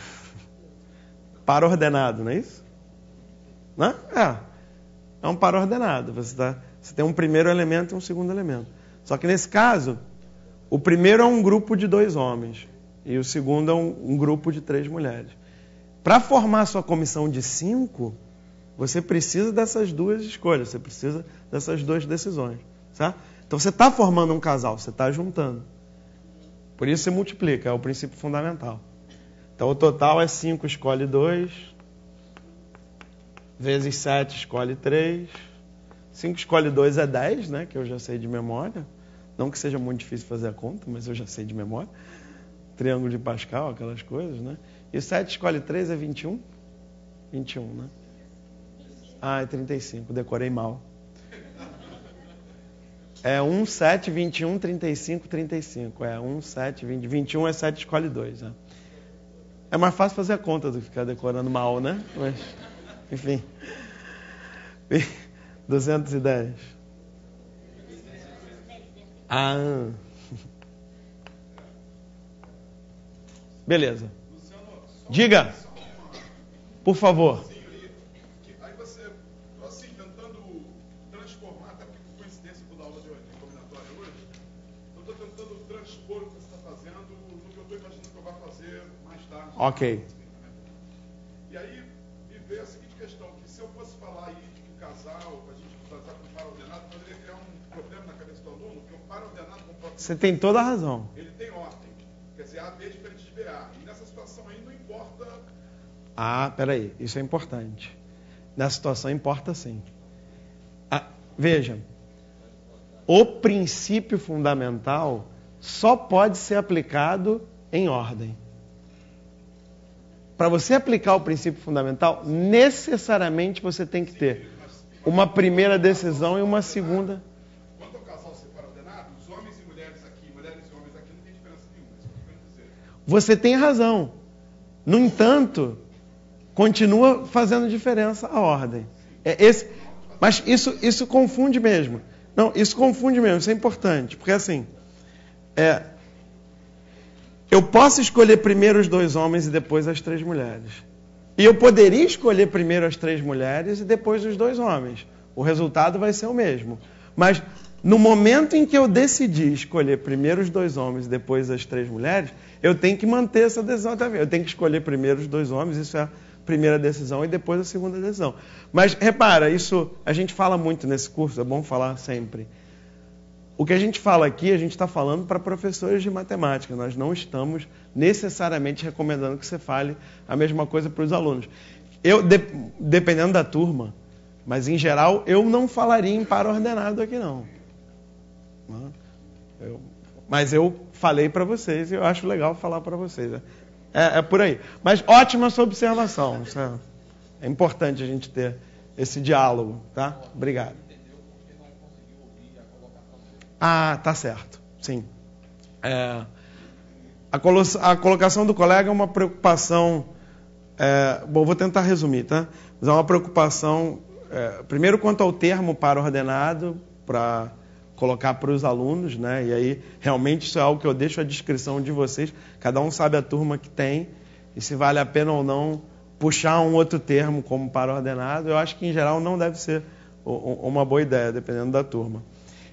Par ordenado, não é isso? Não é? É um par ordenado. Você tem um primeiro elemento e um segundo elemento. Só que nesse caso, o primeiro é um grupo de 2 homens e o segundo é um grupo de 3 mulheres. Para formar sua comissão de 5, você precisa dessas 2 escolhas, você precisa dessas 2 decisões. Certo? Então você está formando um casal, você está juntando. Por isso você multiplica, é o princípio fundamental. Então o total é 5 escolhe 2, vezes 7 escolhe 3. 5 escolhe 2 é 10, né? Que eu já sei de memória. Não que seja muito difícil fazer a conta, mas eu já sei de memória. Triângulo de Pascal, aquelas coisas, né? E 7 escolhe 3 é 21? 21, né? Ah, é 35, decorei mal. É 1, 7, 21, 35, 35. É 1, 7, 20. 21 é 7 escolhe 2. Né? É mais fácil fazer a conta do que ficar decorando mal, né? Mas, enfim. 210. Ah. Beleza. Diga. Por favor. Aí você, assim, tentando transformar, até porque por coincidência eu vou dar aula de combinatória hoje, eu estou tentando transpor o que você está fazendo no que eu estou imaginando que eu vou fazer mais tarde. Ok. E aí me veio a seguinte questão, que se eu fosse falar aí de que o casal, a gente usar com par ordenado, poderia criar um problema na cabeça do aluno, que o par ordenado com o próprio... Você tem toda a razão. Ele tem ordem. Quer dizer, A, B é diferente de BA. E nessa situação aí não importa... Ah, peraí, isso é importante. Nessa situação importa sim. Veja, o princípio fundamental só pode ser aplicado em ordem. Para você aplicar o princípio fundamental, necessariamente você tem que ter uma primeira decisão e uma segunda. Quanto ao casal separa ordenado, os homens e mulheres aqui, mulheres e homens aqui, não tem diferença nenhuma. Isso que eu quero dizer. Você tem razão. No entanto, continua fazendo diferença a ordem. Mas isso confunde mesmo. Não, isso confunde mesmo, isso é importante. Porque assim, eu posso escolher primeiro os 2 homens e depois as 3 mulheres. E eu poderia escolher primeiro as 3 mulheres e depois os 2 homens. O resultado vai ser o mesmo. Mas no momento em que eu decidi escolher primeiro os 2 homens e depois as 3 mulheres, eu tenho que manter essa decisão até a vida. Eu tenho que escolher primeiro os 2 homens, isso é a primeira decisão, e depois a segunda decisão. Mas repara, isso a gente fala muito nesse curso, é bom falar sempre. O que a gente fala aqui, a gente está falando para professores de matemática. Nós não estamos necessariamente recomendando que você fale a mesma coisa para os alunos. Dependendo da turma, mas em geral, eu não falaria em par ordenado aqui não. Mas eu falei para vocês e eu acho legal falar para vocês. É por aí. Mas ótima sua observação. É importante a gente ter esse diálogo, tá? Obrigado. Ah, tá certo. Sim. A colocação do colega é uma preocupação... bom, vou tentar resumir, tá? Mas é uma preocupação, primeiro, quanto ao termo para-ordenado, para colocar para os alunos, né? E aí, realmente, isso é algo que eu deixo à descrição de vocês. Cada um sabe a turma que tem e se vale a pena ou não puxar um outro termo como para-ordenado. Eu acho que, em geral, não deve ser uma boa ideia, dependendo da turma.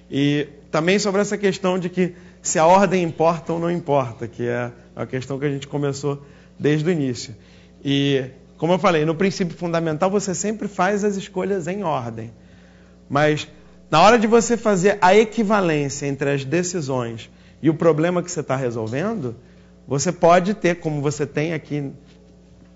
E também sobre essa questão de que se a ordem importa ou não importa, que é a questão que a gente começou desde o início. E, como eu falei, no princípio fundamental você sempre faz as escolhas em ordem. Mas, na hora de você fazer a equivalência entre as decisões e o problema que você está resolvendo, você pode ter, como você tem aqui,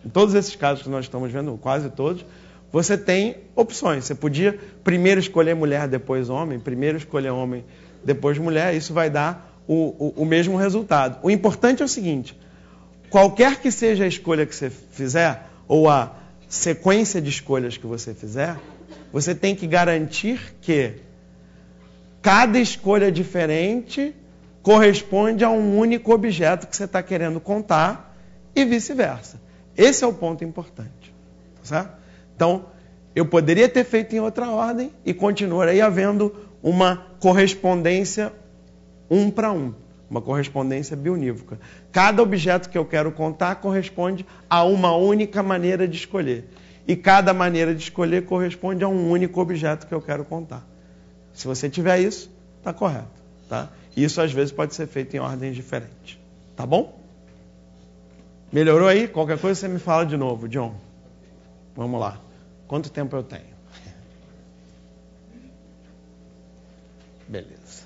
em todos esses casos que nós estamos vendo, quase todos, você tem opções. Você podia primeiro escolher mulher, depois homem, primeiro escolher homem, depois mulher, isso vai dar o mesmo resultado. O importante é o seguinte: qualquer que seja a escolha que você fizer, ou a sequência de escolhas que você fizer, você tem que garantir que cada escolha diferente corresponde a um único objeto que você está querendo contar e vice-versa. Esse é o ponto importante. Tá certo? Então, eu poderia ter feito em outra ordem e continuaria havendo uma correspondência 1 para 1, uma correspondência biunívoca. Cada objeto que eu quero contar corresponde a uma única maneira de escolher. E cada maneira de escolher corresponde a um único objeto que eu quero contar. Se você tiver isso, está correto. Tá? Isso às vezes pode ser feito em ordens diferentes. Tá bom? Melhorou aí? Qualquer coisa você me fala de novo, John. Vamos lá. Quanto tempo eu tenho? Beleza.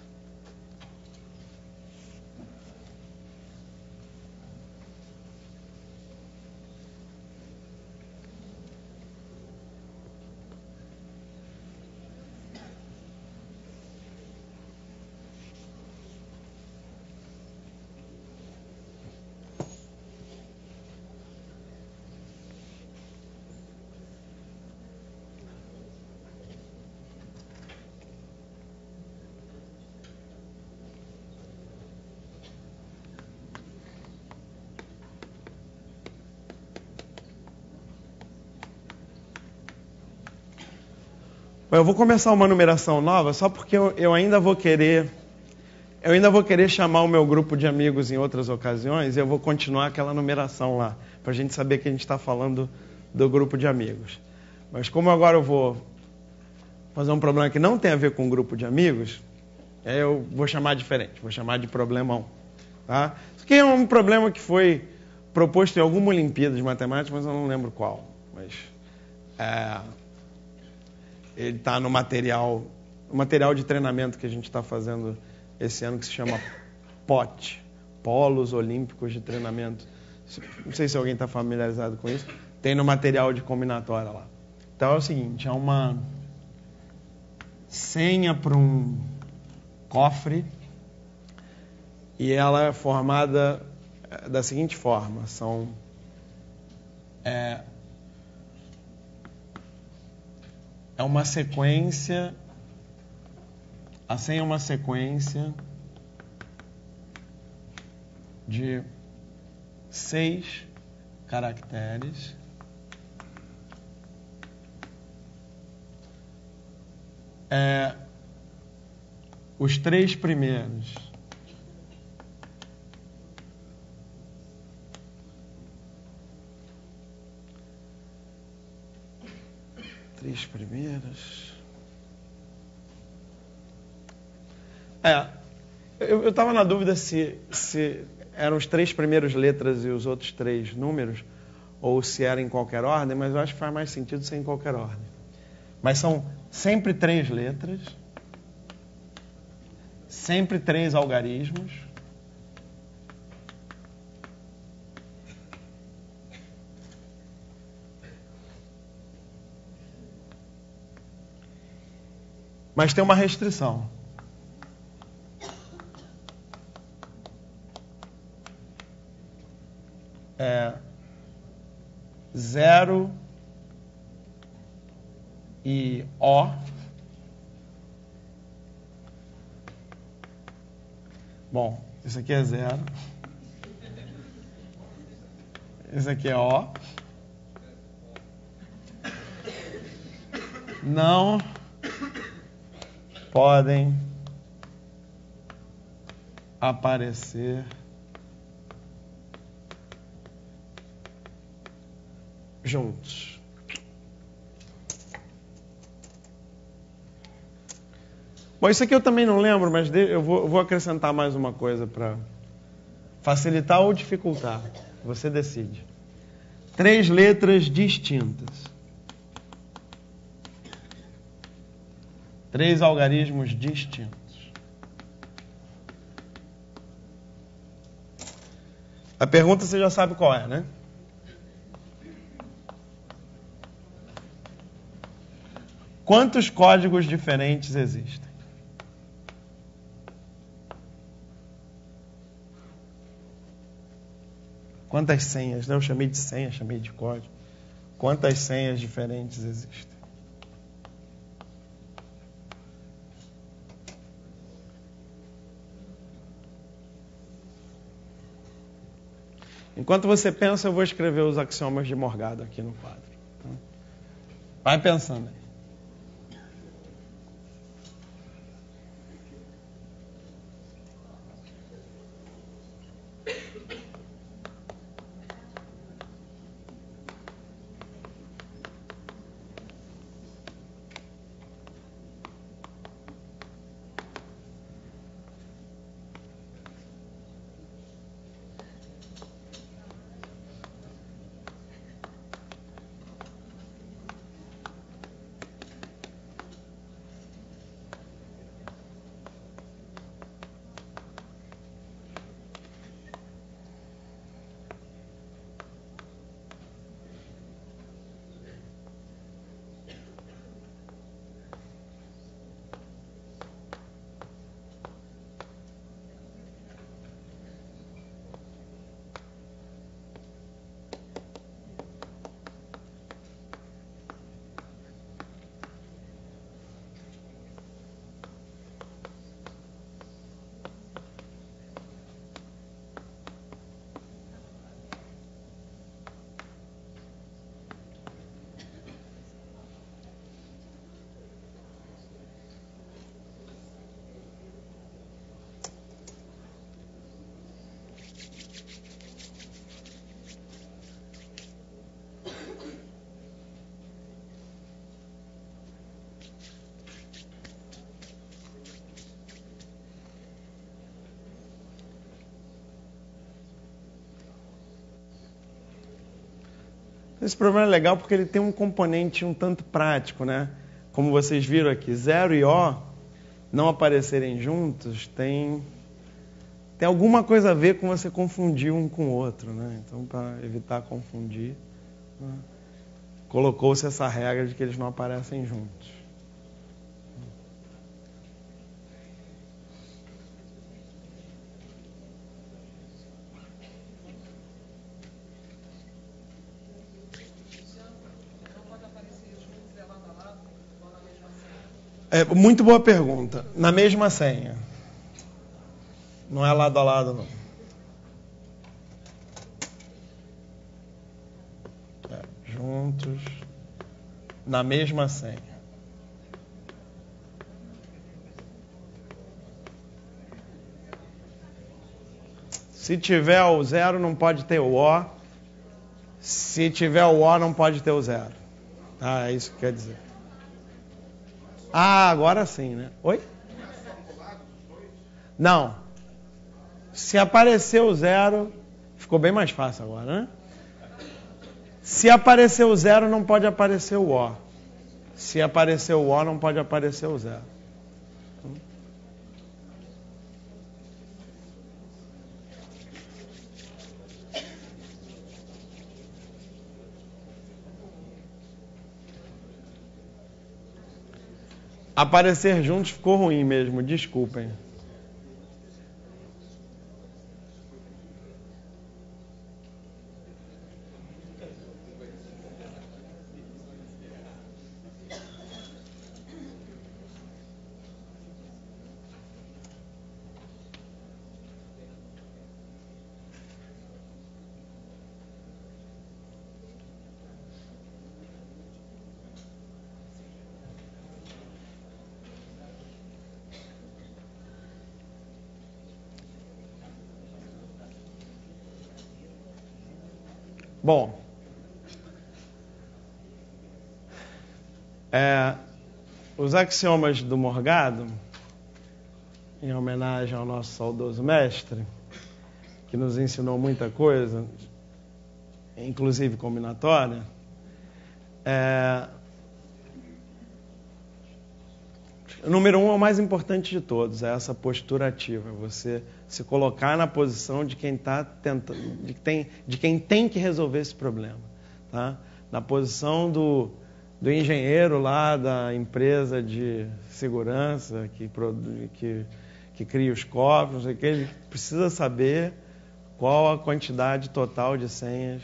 Eu vou começar uma numeração nova só porque eu ainda vou querer chamar o meu grupo de amigos em outras ocasiões e eu vou continuar aquela numeração lá, para a gente saber que a gente está falando do grupo de amigos. Mas como agora eu vou fazer um problema que não tem a ver com o grupo de amigos, eu vou chamar diferente, vou chamar de problemão. Tá? Isso aqui é um problema que foi proposto em alguma Olimpíada de Matemática, mas eu não lembro qual. Mas ele está no material de treinamento que a gente está fazendo esse ano, que se chama POT, Polos Olímpicos de Treinamento. Não sei se alguém está familiarizado com isso. Tem no material de combinatória lá. Então é o seguinte, é uma senha para um cofre e ela é formada da seguinte forma, é uma sequência, a senha é uma sequência de 6 caracteres os 3 primeiros eu estava na dúvida se eram os 3 primeiros letras e os outros 3 números, ou se era em qualquer ordem, mas eu acho que faz mais sentido ser em qualquer ordem. Mas são sempre 3 letras, sempre 3 algarismos, mas tem uma restrição. É 0 e O. Bom, Isso aqui é 0. Isso aqui é O. Não podem aparecer juntos. Bom, isso aqui eu também não lembro, mas eu vou acrescentar mais uma coisa para facilitar ou dificultar. Você decide. 3 letras distintas. 3 algarismos distintos. A pergunta você já sabe qual é, né? Quantos códigos diferentes existem? Quantas senhas? Eu chamei de senha, chamei de código. Quantas senhas diferentes existem? Enquanto você pensa, eu vou escrever os axiomas de Morgado aqui no quadro. Vai pensando aí. Esse problema é legal porque ele tem um componente um tanto prático, né? Como vocês viram aqui, 0 e O não aparecerem juntos tem alguma coisa a ver com você confundir um com o outro, né? Então, para evitar confundir, né, colocou-se essa regra de que eles não aparecem juntos. Muito boa pergunta. Na mesma senha. Não é lado a lado, não. Juntos. Na mesma senha. Se tiver o 0, não pode ter o O. Se tiver o O, não pode ter o 0. É isso que quer dizer. Agora sim, né? Oi? Não. Se aparecer o 0, ficou bem mais fácil agora, né? Se aparecer o 0, não pode aparecer o O. Se aparecer o O, não pode aparecer o 0. Aparecer juntos ficou ruim mesmo, desculpem. Bom, os axiomas do Morgado, em homenagem ao nosso saudoso mestre, que nos ensinou muita coisa, inclusive combinatória, o número 1 é o mais importante de todos, é essa postura ativa, você se colocar na posição de quem está tentando, de quem tem que resolver esse problema, tá? Na posição do engenheiro lá da empresa de segurança que cria os cofres, que ele precisa saber qual a quantidade total de senhas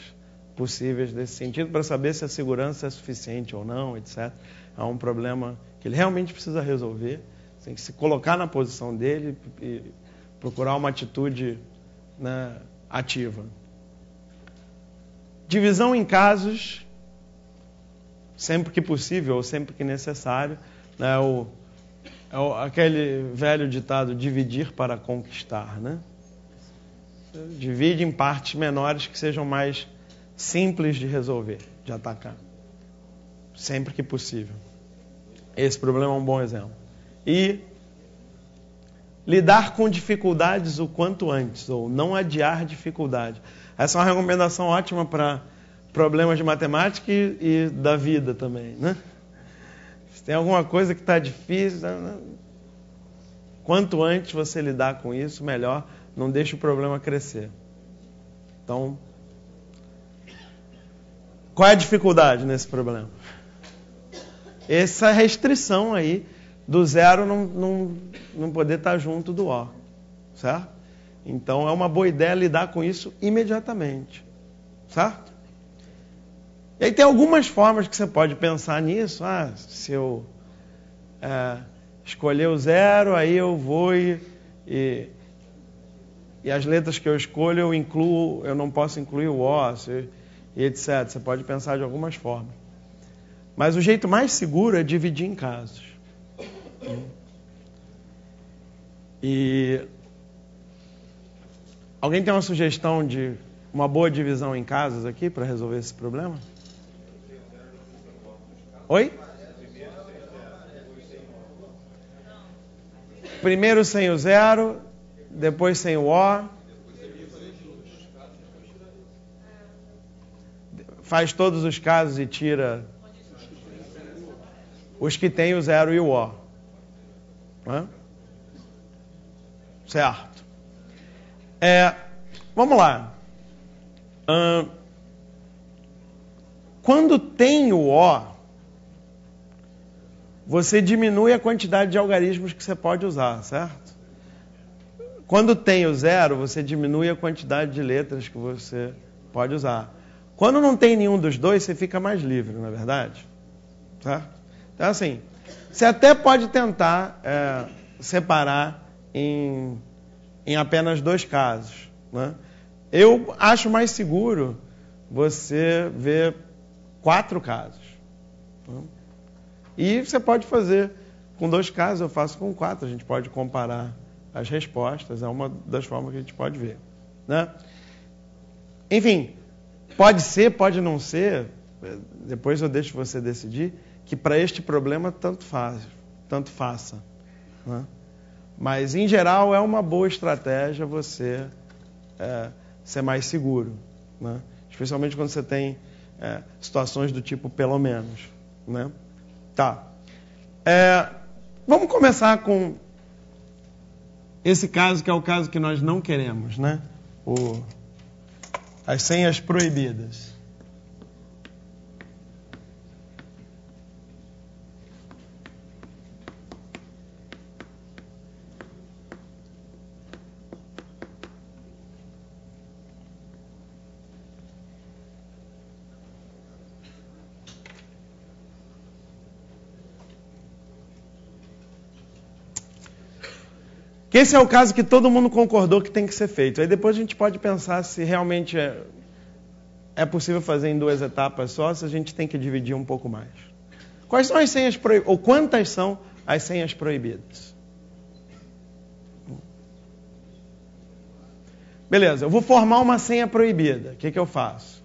possíveis nesse sentido, para saber se a segurança é suficiente ou não, etc. É um problema que ele realmente precisa resolver. Tem que se colocar na posição dele e procurar uma atitude, né, ativa. Divisão em casos, sempre que possível ou sempre que necessário, né, aquele velho ditado, dividir para conquistar, né? Divide em partes menores que sejam mais simples de resolver, de atacar. Sempre que possível. Esse problema é um bom exemplo. E lidar com dificuldades o quanto antes, ou não adiar dificuldade. Essa é uma recomendação ótima para problemas de matemática e da vida também, né? Se tem alguma coisa que está difícil, quanto antes você lidar com isso, melhor. Não deixe o problema crescer. Então, qual é a dificuldade nesse problema? Essa restrição aí do zero não poder estar junto do O, certo? Então, é uma boa ideia lidar com isso imediatamente, certo? E aí tem algumas formas que você pode pensar nisso. Se eu escolher o zero, aí eu vou e as letras que eu escolho eu incluo, eu não posso incluir o O, e etc. Você pode pensar de algumas formas. Mas o jeito mais seguro é dividir em casos. E alguém tem uma sugestão de uma boa divisão em casos aqui para resolver esse problema? Oi? Primeiro sem o zero, depois sem o O. Faz todos os casos e tira os que tem o zero e o O. Certo. Vamos lá. Quando tem o O, você diminui a quantidade de algarismos que você pode usar, certo? Quando tem o zero, você diminui a quantidade de letras que você pode usar. Quando não tem nenhum dos dois, você fica mais livre, não é verdade? Certo? Então, assim, você até pode tentar separar em apenas 2 casos, né? Eu acho mais seguro você ver 4 casos. Né? E você pode fazer com 2 casos, eu faço com 4. A gente pode comparar as respostas, é uma das formas que a gente pode ver, né? Enfim, pode ser, pode não ser, depois eu deixo você decidir, que para este problema tanto faça. Né? Mas, em geral, é uma boa estratégia você ser mais seguro, né? Especialmente quando você tem situações do tipo pelo menos, né? Tá. Vamos começar com esse caso, que é o caso que nós não queremos, né? As senhas proibidas. Que esse é o caso que todo mundo concordou que tem que ser feito. Aí depois a gente pode pensar se realmente é possível fazer em 2 etapas só, se a gente tem que dividir um pouco mais. Quais são as senhas proibidas? Ou quantas são as senhas proibidas? Beleza, eu vou formar uma senha proibida. O que eu faço?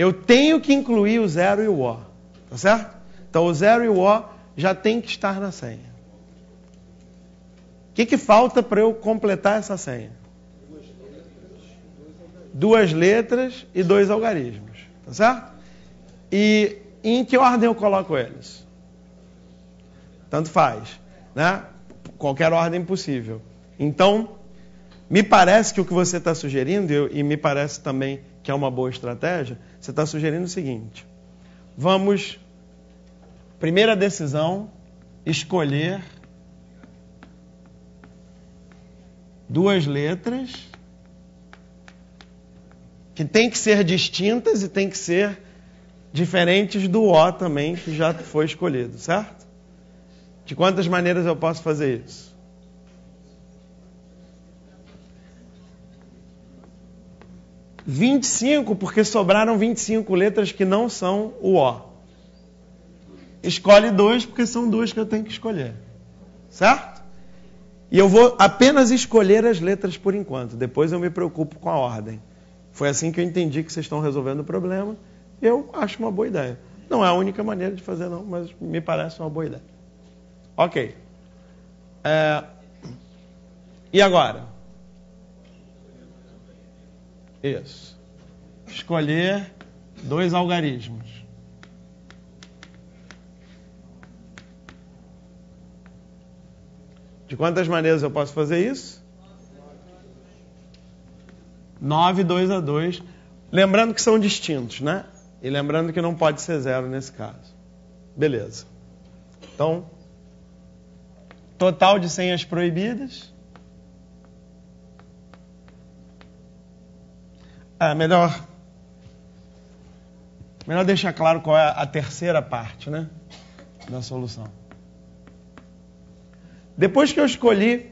eu tenho que incluir o 0 e o O. Tá certo? Então o 0 e o O já tem que estar na senha. O que falta para eu completar essa senha? 2 letras e 2 algarismos. Tá certo? E em que ordem eu coloco eles? Tanto faz, né? Qualquer ordem possível. Então, me parece que o que você está sugerindo, e me parece também que é uma boa estratégia, você está sugerindo o seguinte: vamos, primeira decisão, escolher 2 letras que tem que ser distintas e tem que ser diferentes do O também, que já foi escolhido, certo? De quantas maneiras eu posso fazer isso? « 25, porque sobraram 25 letras que não são o O. Escolhe 2, porque são 2 que eu tenho que escolher. Certo? E eu vou apenas escolher as letras por enquanto. Depois eu me preocupo com a ordem. Foi assim que eu entendi que vocês estão resolvendo o problema. Eu acho uma boa ideia. Não é a única maneira de fazer, não, mas me parece uma boa ideia. Ok. E agora? Isso. Escolher 2 algarismos. De quantas maneiras eu posso fazer isso? 9, 2 a 2. Lembrando que são distintos, né? E lembrando que não pode ser 0 nesse caso. Beleza. Então, total de senhas proibidas. Melhor deixar claro qual é a terceira parte, né, da solução. Depois que eu escolhi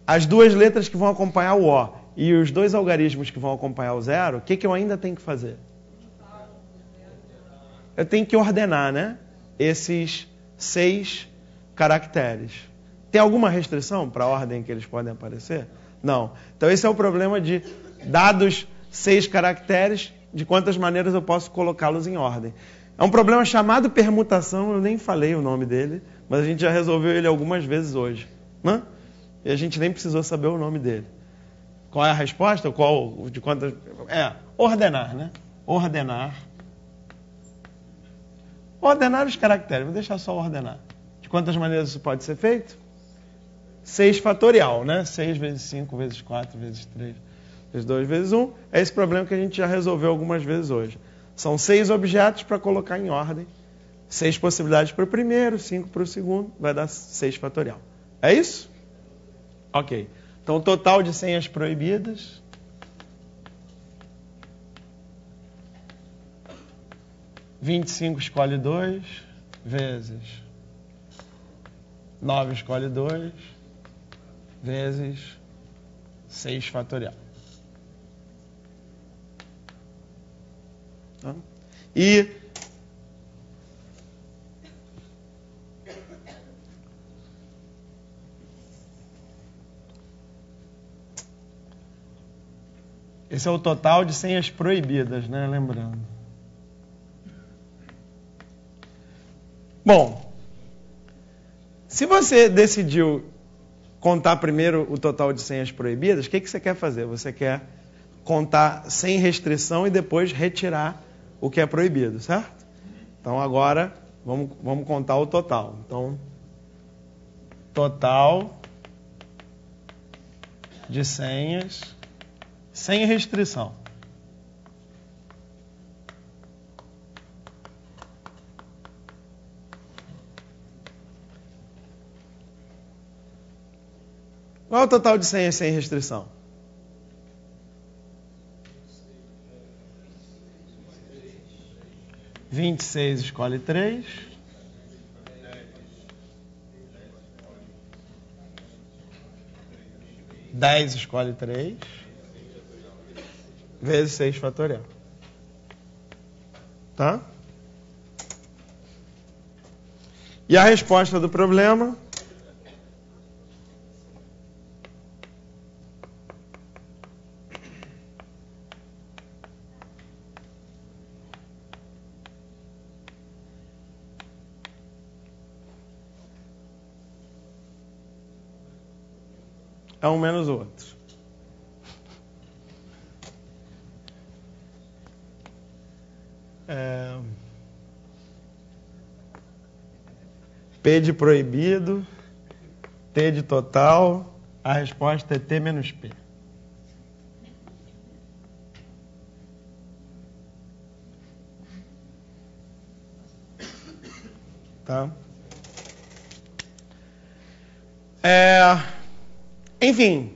as 2 letras que vão acompanhar o O e os 2 algarismos que vão acompanhar o 0, o que eu ainda tenho que fazer? Eu tenho que ordenar, né, esses 6 caracteres. Tem alguma restrição para a ordem que eles podem aparecer? Não. Então esse é o problema de dados 6 caracteres, de quantas maneiras eu posso colocá-los em ordem. É um problema chamado permutação, eu nem falei o nome dele, mas a gente já resolveu ele algumas vezes hoje. Né? E a gente nem precisou saber o nome dele. Qual é a resposta? De quantas? Ordenar, né? Ordenar os caracteres, vou deixar só ordenar. De quantas maneiras isso pode ser feito? 6 fatorial, né? 6 vezes 5 vezes 4 vezes 3 vezes 2 vezes 1. É esse problema que a gente já resolveu algumas vezes hoje. São 6 objetos para colocar em ordem. 6 possibilidades para o primeiro, 5 para o segundo, vai dar 6 fatorial. É isso? Ok. Então, total de senhas proibidas. « 25 escolhe 2, vezes 9 escolhe 2, vezes 6 fatorial. Tá? E esse é o total de senhas proibidas, né? Lembrando. Bom, se você decidiu contar primeiro o total de senhas proibidas, o que você quer fazer? Você quer contar sem restrição e depois retirar o que é proibido, certo? Então agora vamos contar o total. Então, total de senhas sem restrição. Qual é o total de senhas sem restrição? « 26 escolhe 3. « 10 escolhe 3. Vezes 6 fatorial. Tá? E a resposta do problema? é um menos o outro. P de proibido, T de total, a resposta é T menos P. Tá? Enfim,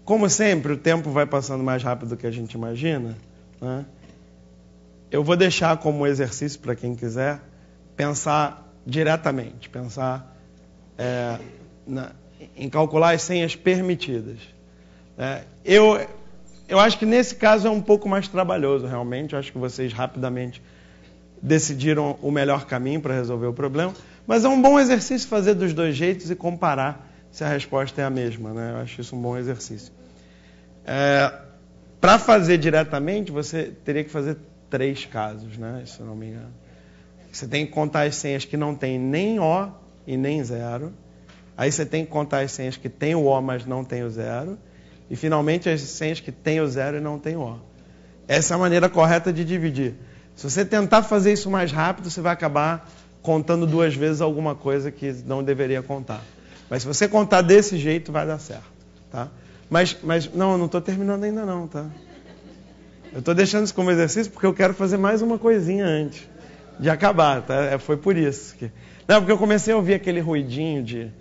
como sempre, o tempo vai passando mais rápido do que a gente imagina, né? Eu vou deixar como exercício para quem quiser pensar diretamente, pensar em calcular as senhas permitidas. Eu acho que nesse caso é um pouco mais trabalhoso, realmente. Eu acho que vocês rapidamente decidiram o melhor caminho para resolver o problema. Mas é um bom exercício fazer dos dois jeitos e comparar se a resposta é a mesma, né? Eu acho isso um bom exercício. Para fazer diretamente, você teria que fazer 3 casos, né? Se eu não me engano. Você tem que contar as senhas que não tem nem O e nem 0. Aí você tem que contar as senhas que tem o O, mas não tem o 0. E, finalmente, as senhas que tem o 0 e não tem o O. Essa é a maneira correta de dividir. Se você tentar fazer isso mais rápido, você vai acabar contando 2 vezes alguma coisa que não deveria contar. Mas se você contar desse jeito, vai dar certo. Tá? Mas não estou terminando ainda não, tá? Eu estou deixando isso como exercício porque eu quero fazer mais uma coisinha antes de acabar, tá? Foi por isso. Não, porque eu comecei a ouvir aquele ruidinho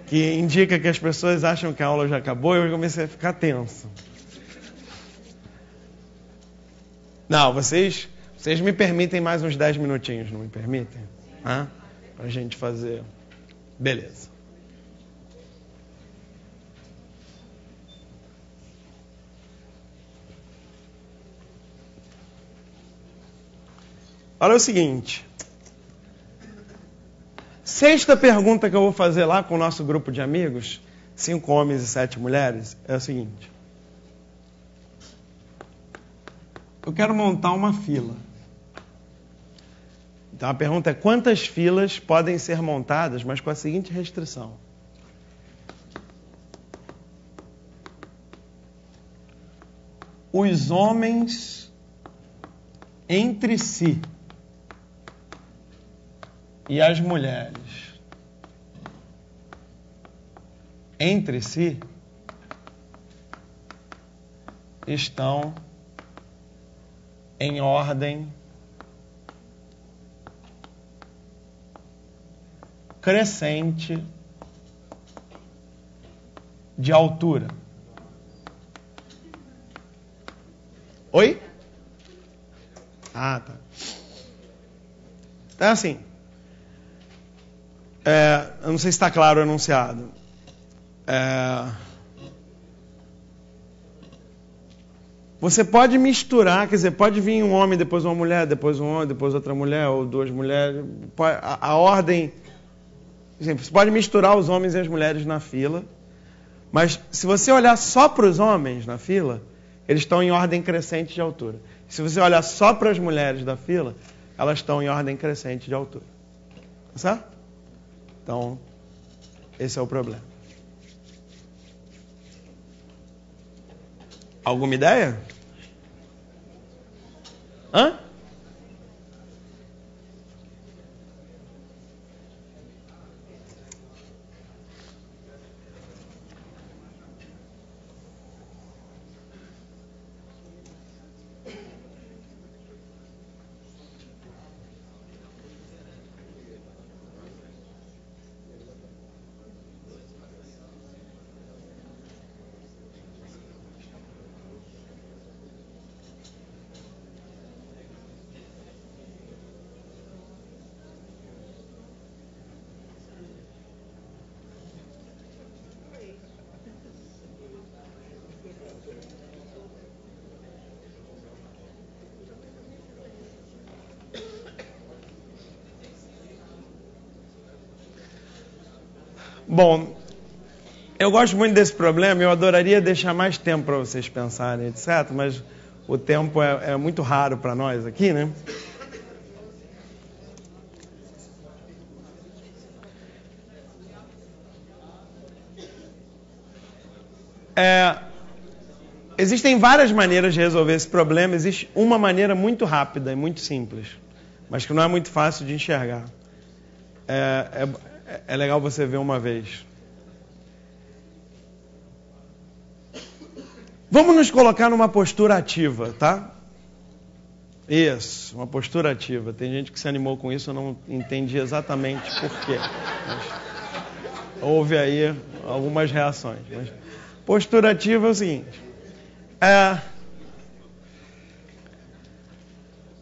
que indica que as pessoas acham que a aula já acabou, e eu comecei a ficar tenso. Não, vocês me permitem mais uns 10 minutinhos, não me permitem? Pra gente fazer. Beleza. Olha o seguinte. 6ª pergunta que eu vou fazer lá com o nosso grupo de amigos, 5 homens e 7 mulheres, é o seguinte. Eu quero montar uma fila. Então a pergunta é: quantas filas podem ser montadas, mas com a seguinte restrição? Os homens entre si e as mulheres entre si estão em ordem crescente de altura. Oi? Tá. Então, assim, eu não sei se está claro o enunciado. Você pode misturar, quer dizer, pode vir um homem, depois uma mulher, depois um homem, depois outra mulher, ou 2 mulheres. A ordem... Você pode misturar os homens e as mulheres na fila, mas se você olhar só para os homens na fila, eles estão em ordem crescente de altura. Se você olhar só para as mulheres da fila, elas estão em ordem crescente de altura. Tá certo? Então, esse é o problema. Alguma ideia? Hã? Bom, eu gosto muito desse problema, eu adoraria deixar mais tempo para vocês pensarem, etc., mas o tempo é muito raro para nós aqui, né? Existem várias maneiras de resolver esse problema. Existe uma maneira muito rápida e muito simples, mas que não é muito fácil de enxergar. É legal você ver uma vez. Vamos nos colocar numa postura ativa, tá? Isso, uma postura ativa. Tem gente que se animou com isso, eu não entendi exatamente por quê. Mas houve aí algumas reações. Mas postura ativa é o seguinte.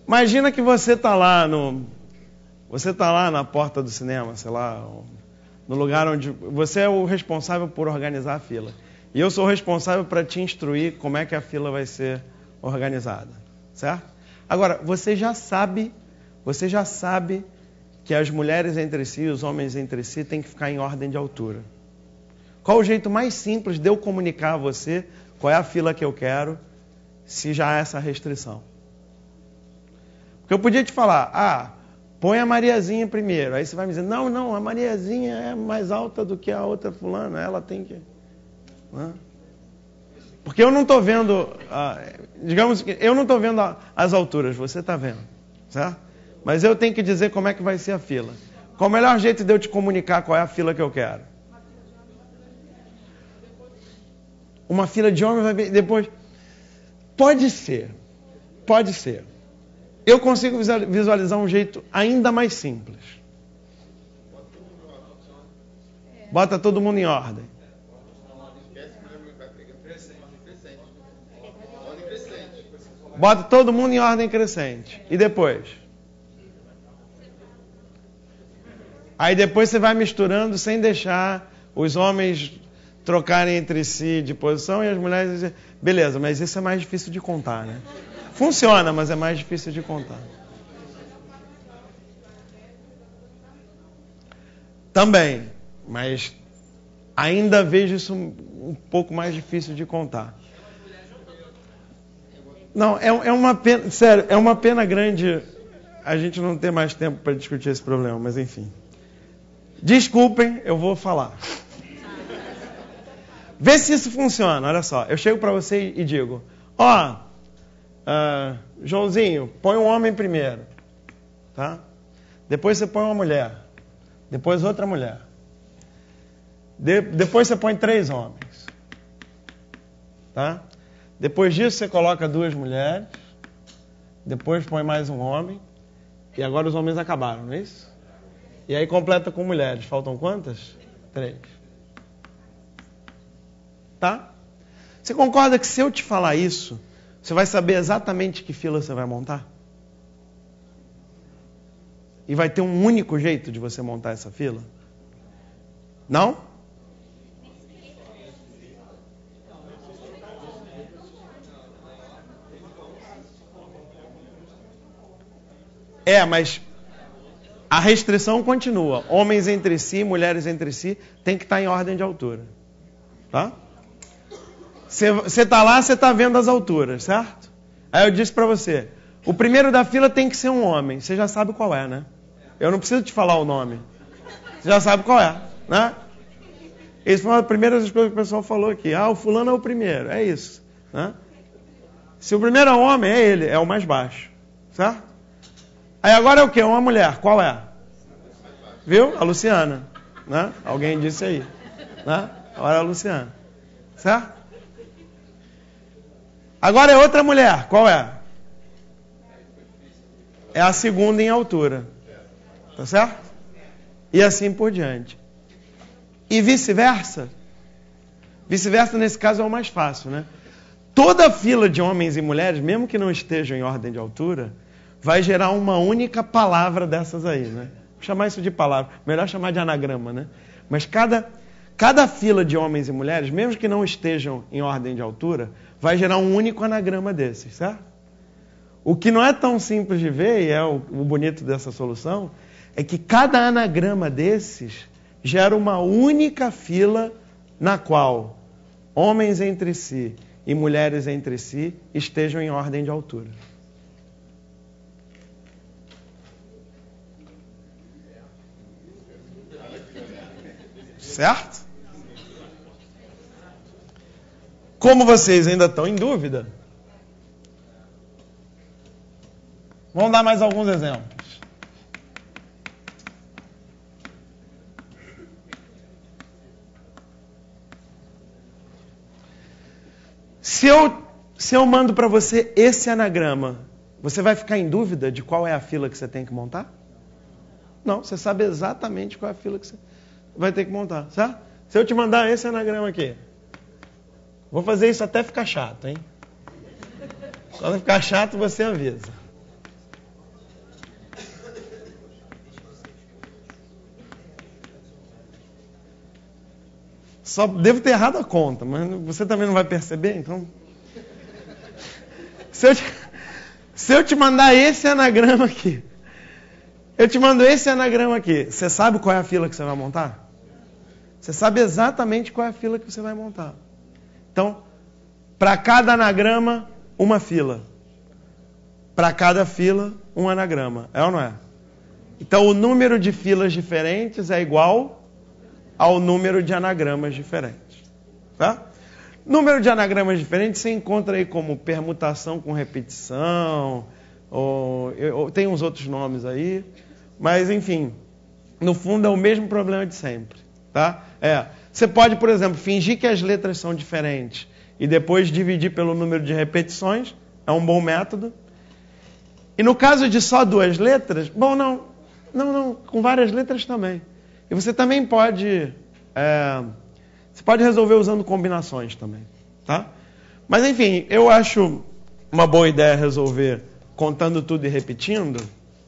Imagina que você está lá na porta do cinema, sei lá, no lugar onde você é o responsável por organizar a fila. E eu sou o responsável para te instruir como é que a fila vai ser organizada, certo? Agora, você já sabe que as mulheres entre si e os homens entre si têm que ficar em ordem de altura. Qual o jeito mais simples de eu comunicar a você qual é a fila que eu quero, se já há essa restrição? Porque eu podia te falar, põe a Mariazinha primeiro. Aí você vai me dizer, não, a Mariazinha é mais alta do que a outra fulana, ela tem que... Porque eu não estou vendo, digamos que eu não estou vendo as alturas, você está vendo, certo? Mas eu tenho que dizer como é que vai ser a fila. Qual o melhor jeito de eu te comunicar qual é a fila que eu quero? Uma fila de homens vai vir depois. Pode ser. Eu consigo visualizar um jeito ainda mais simples. Bota todo mundo em ordem. Bota todo mundo em ordem crescente. E depois? Aí depois você vai misturando sem deixar os homens trocarem entre si de posição e as mulheres dizem, beleza, mas isso é mais difícil de contar, né? Funciona, mas é mais difícil de contar. Também, mas ainda vejo isso um pouco mais difícil de contar. Não, é uma pena, sério, é uma pena grande a gente não ter mais tempo para discutir esse problema, mas enfim. Desculpem, eu vou falar. Vê se isso funciona, olha só. Eu chego para você e digo, Joãozinho, põe um homem primeiro, tá? Depois você põe uma mulher, depois outra mulher. Depois você põe 3 homens, tá? Depois disso você coloca 2 mulheres, depois põe mais um homem, e agora os homens acabaram, não é isso? E aí completa com mulheres. Faltam quantas? 3. Tá? Você concorda que se eu te falar isso, você vai saber exatamente que fila você vai montar? E vai ter um único jeito de você montar essa fila? Não? Mas a restrição continua. Homens entre si, mulheres entre si, tem que estar em ordem de altura. Tá? Você está lá, você está vendo as alturas, certo? Aí eu disse para você, o primeiro da fila tem que ser um homem. Você já sabe qual é, né? Eu não preciso te falar o nome. Você já sabe qual é, né? Isso foi uma das primeiras coisas que o pessoal falou aqui. O fulano é o primeiro, é isso. Né? Se o primeiro é um homem, é ele, é o mais baixo. Certo? Aí agora é o quê? Uma mulher. Qual é? Viu? A Luciana. Né? Alguém disse aí. Né? Agora é a Luciana. Certo? Agora é outra mulher. Qual é? É a segunda em altura. Tá certo? E assim por diante. E vice-versa. Vice-versa, nesse caso, é o mais fácil, né? Toda fila de homens e mulheres, mesmo que não estejam em ordem de altura, vai gerar uma única palavra dessas aí, né? Vou chamar isso de palavra. Melhor chamar de anagrama, né? Mas cada fila de homens e mulheres, mesmo que não estejam em ordem de altura, vai gerar um único anagrama desses, certo? O que não é tão simples de ver, e é o bonito dessa solução, é que cada anagrama desses gera uma única fila na qual homens entre si e mulheres entre si estejam em ordem de altura. Certo? como vocês ainda estão em dúvida, vamos dar mais alguns exemplos. Se eu mando para você esse anagrama, você vai ficar em dúvida de qual é a fila que você tem que montar? Não, você sabe exatamente qual é a fila que você vai ter que montar, certo? Se eu te mandar esse anagrama aqui, vou fazer isso até ficar chato, hein? Quando ficar chato, você avisa. Só devo ter errado a conta, mas você também não vai perceber, então... Se eu te mandar esse anagrama aqui, eu te mando esse anagrama aqui, você sabe qual é a fila que você vai montar? Você sabe exatamente qual é a fila que você vai montar. Então, para cada anagrama, uma fila. Para cada fila, um anagrama. É ou não é? Então, o número de filas diferentes é igual ao número de anagramas diferentes. Tá? Número de anagramas diferentes você encontra aí como permutação com repetição, ou tem uns outros nomes aí, mas enfim, no fundo é o mesmo problema de sempre. Tá? Você pode, por exemplo, fingir que as letras são diferentes e depois dividir pelo número de repetições, é um bom método. E no caso de só 2 letras, bom, não, com várias letras também. E você também pode... Você pode resolver usando combinações também, tá? Mas enfim, eu acho uma boa ideia resolver contando tudo e repetindo,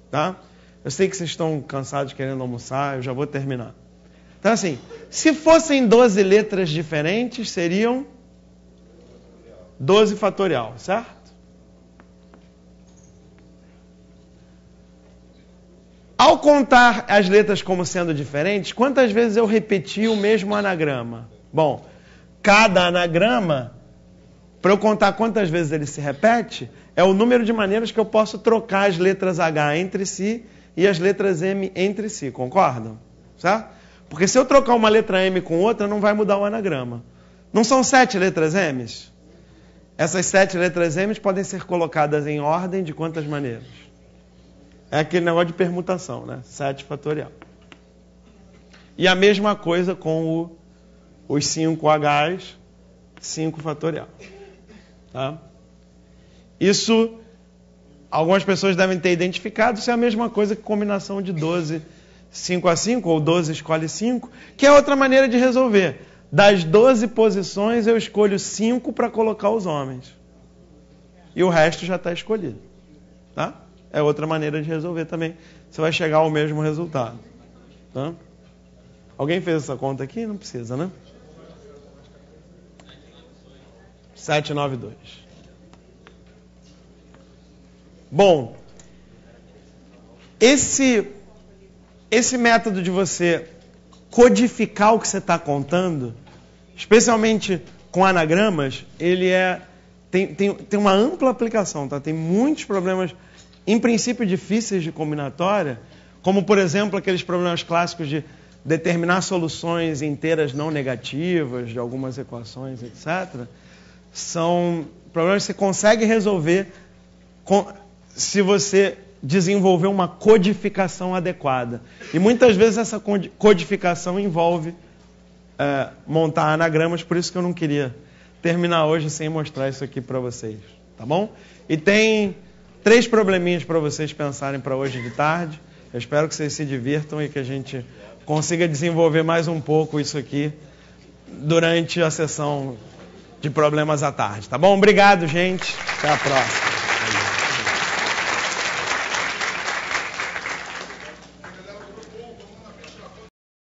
tá? Eu sei que vocês estão cansados querendo almoçar, eu já vou terminar. Então assim, se fossem 12 letras diferentes, seriam 12 fatorial, certo? Ao contar as letras como sendo diferentes, quantas vezes eu repeti o mesmo anagrama? Bom, cada anagrama, para eu contar quantas vezes ele se repete, é o número de maneiras que eu posso trocar as letras H entre si e as letras M entre si, concordam? Certo? Porque se eu trocar uma letra M com outra, não vai mudar o anagrama. Não são 7 letras M's? Essas 7 letras M's podem ser colocadas em ordem de quantas maneiras? É aquele negócio de permutação, né? 7 fatorial. E a mesma coisa com os 5 H's, 5 fatorial. Tá? Isso, algumas pessoas devem ter identificado, isso é a mesma coisa que combinação de 12, 5 a 5, ou 12 escolhe 5, que é outra maneira de resolver. Das 12 posições, eu escolho 5 para colocar os homens. E o resto já está escolhido. Tá? É outra maneira de resolver também. Você vai chegar ao mesmo resultado. Tá? Alguém fez essa conta aqui? Não precisa, né? 792. Bom, esse método de você codificar o que você está contando, especialmente com anagramas, ele tem uma ampla aplicação. Tá? Tem muitos problemas, em princípio, difíceis de combinatória, como, por exemplo, aqueles problemas clássicos de determinar soluções inteiras não negativas de algumas equações, etc. São problemas que você consegue resolver se você desenvolver uma codificação adequada. E muitas vezes essa codificação envolve montar anagramas, por isso que eu não queria terminar hoje sem mostrar isso aqui para vocês. Tá bom? E tem 3 probleminhas para vocês pensarem para hoje de tarde. Eu espero que vocês se divirtam e que a gente consiga desenvolver mais um pouco isso aqui durante a sessão de problemas à tarde. Tá bom? Obrigado, gente. Até a próxima.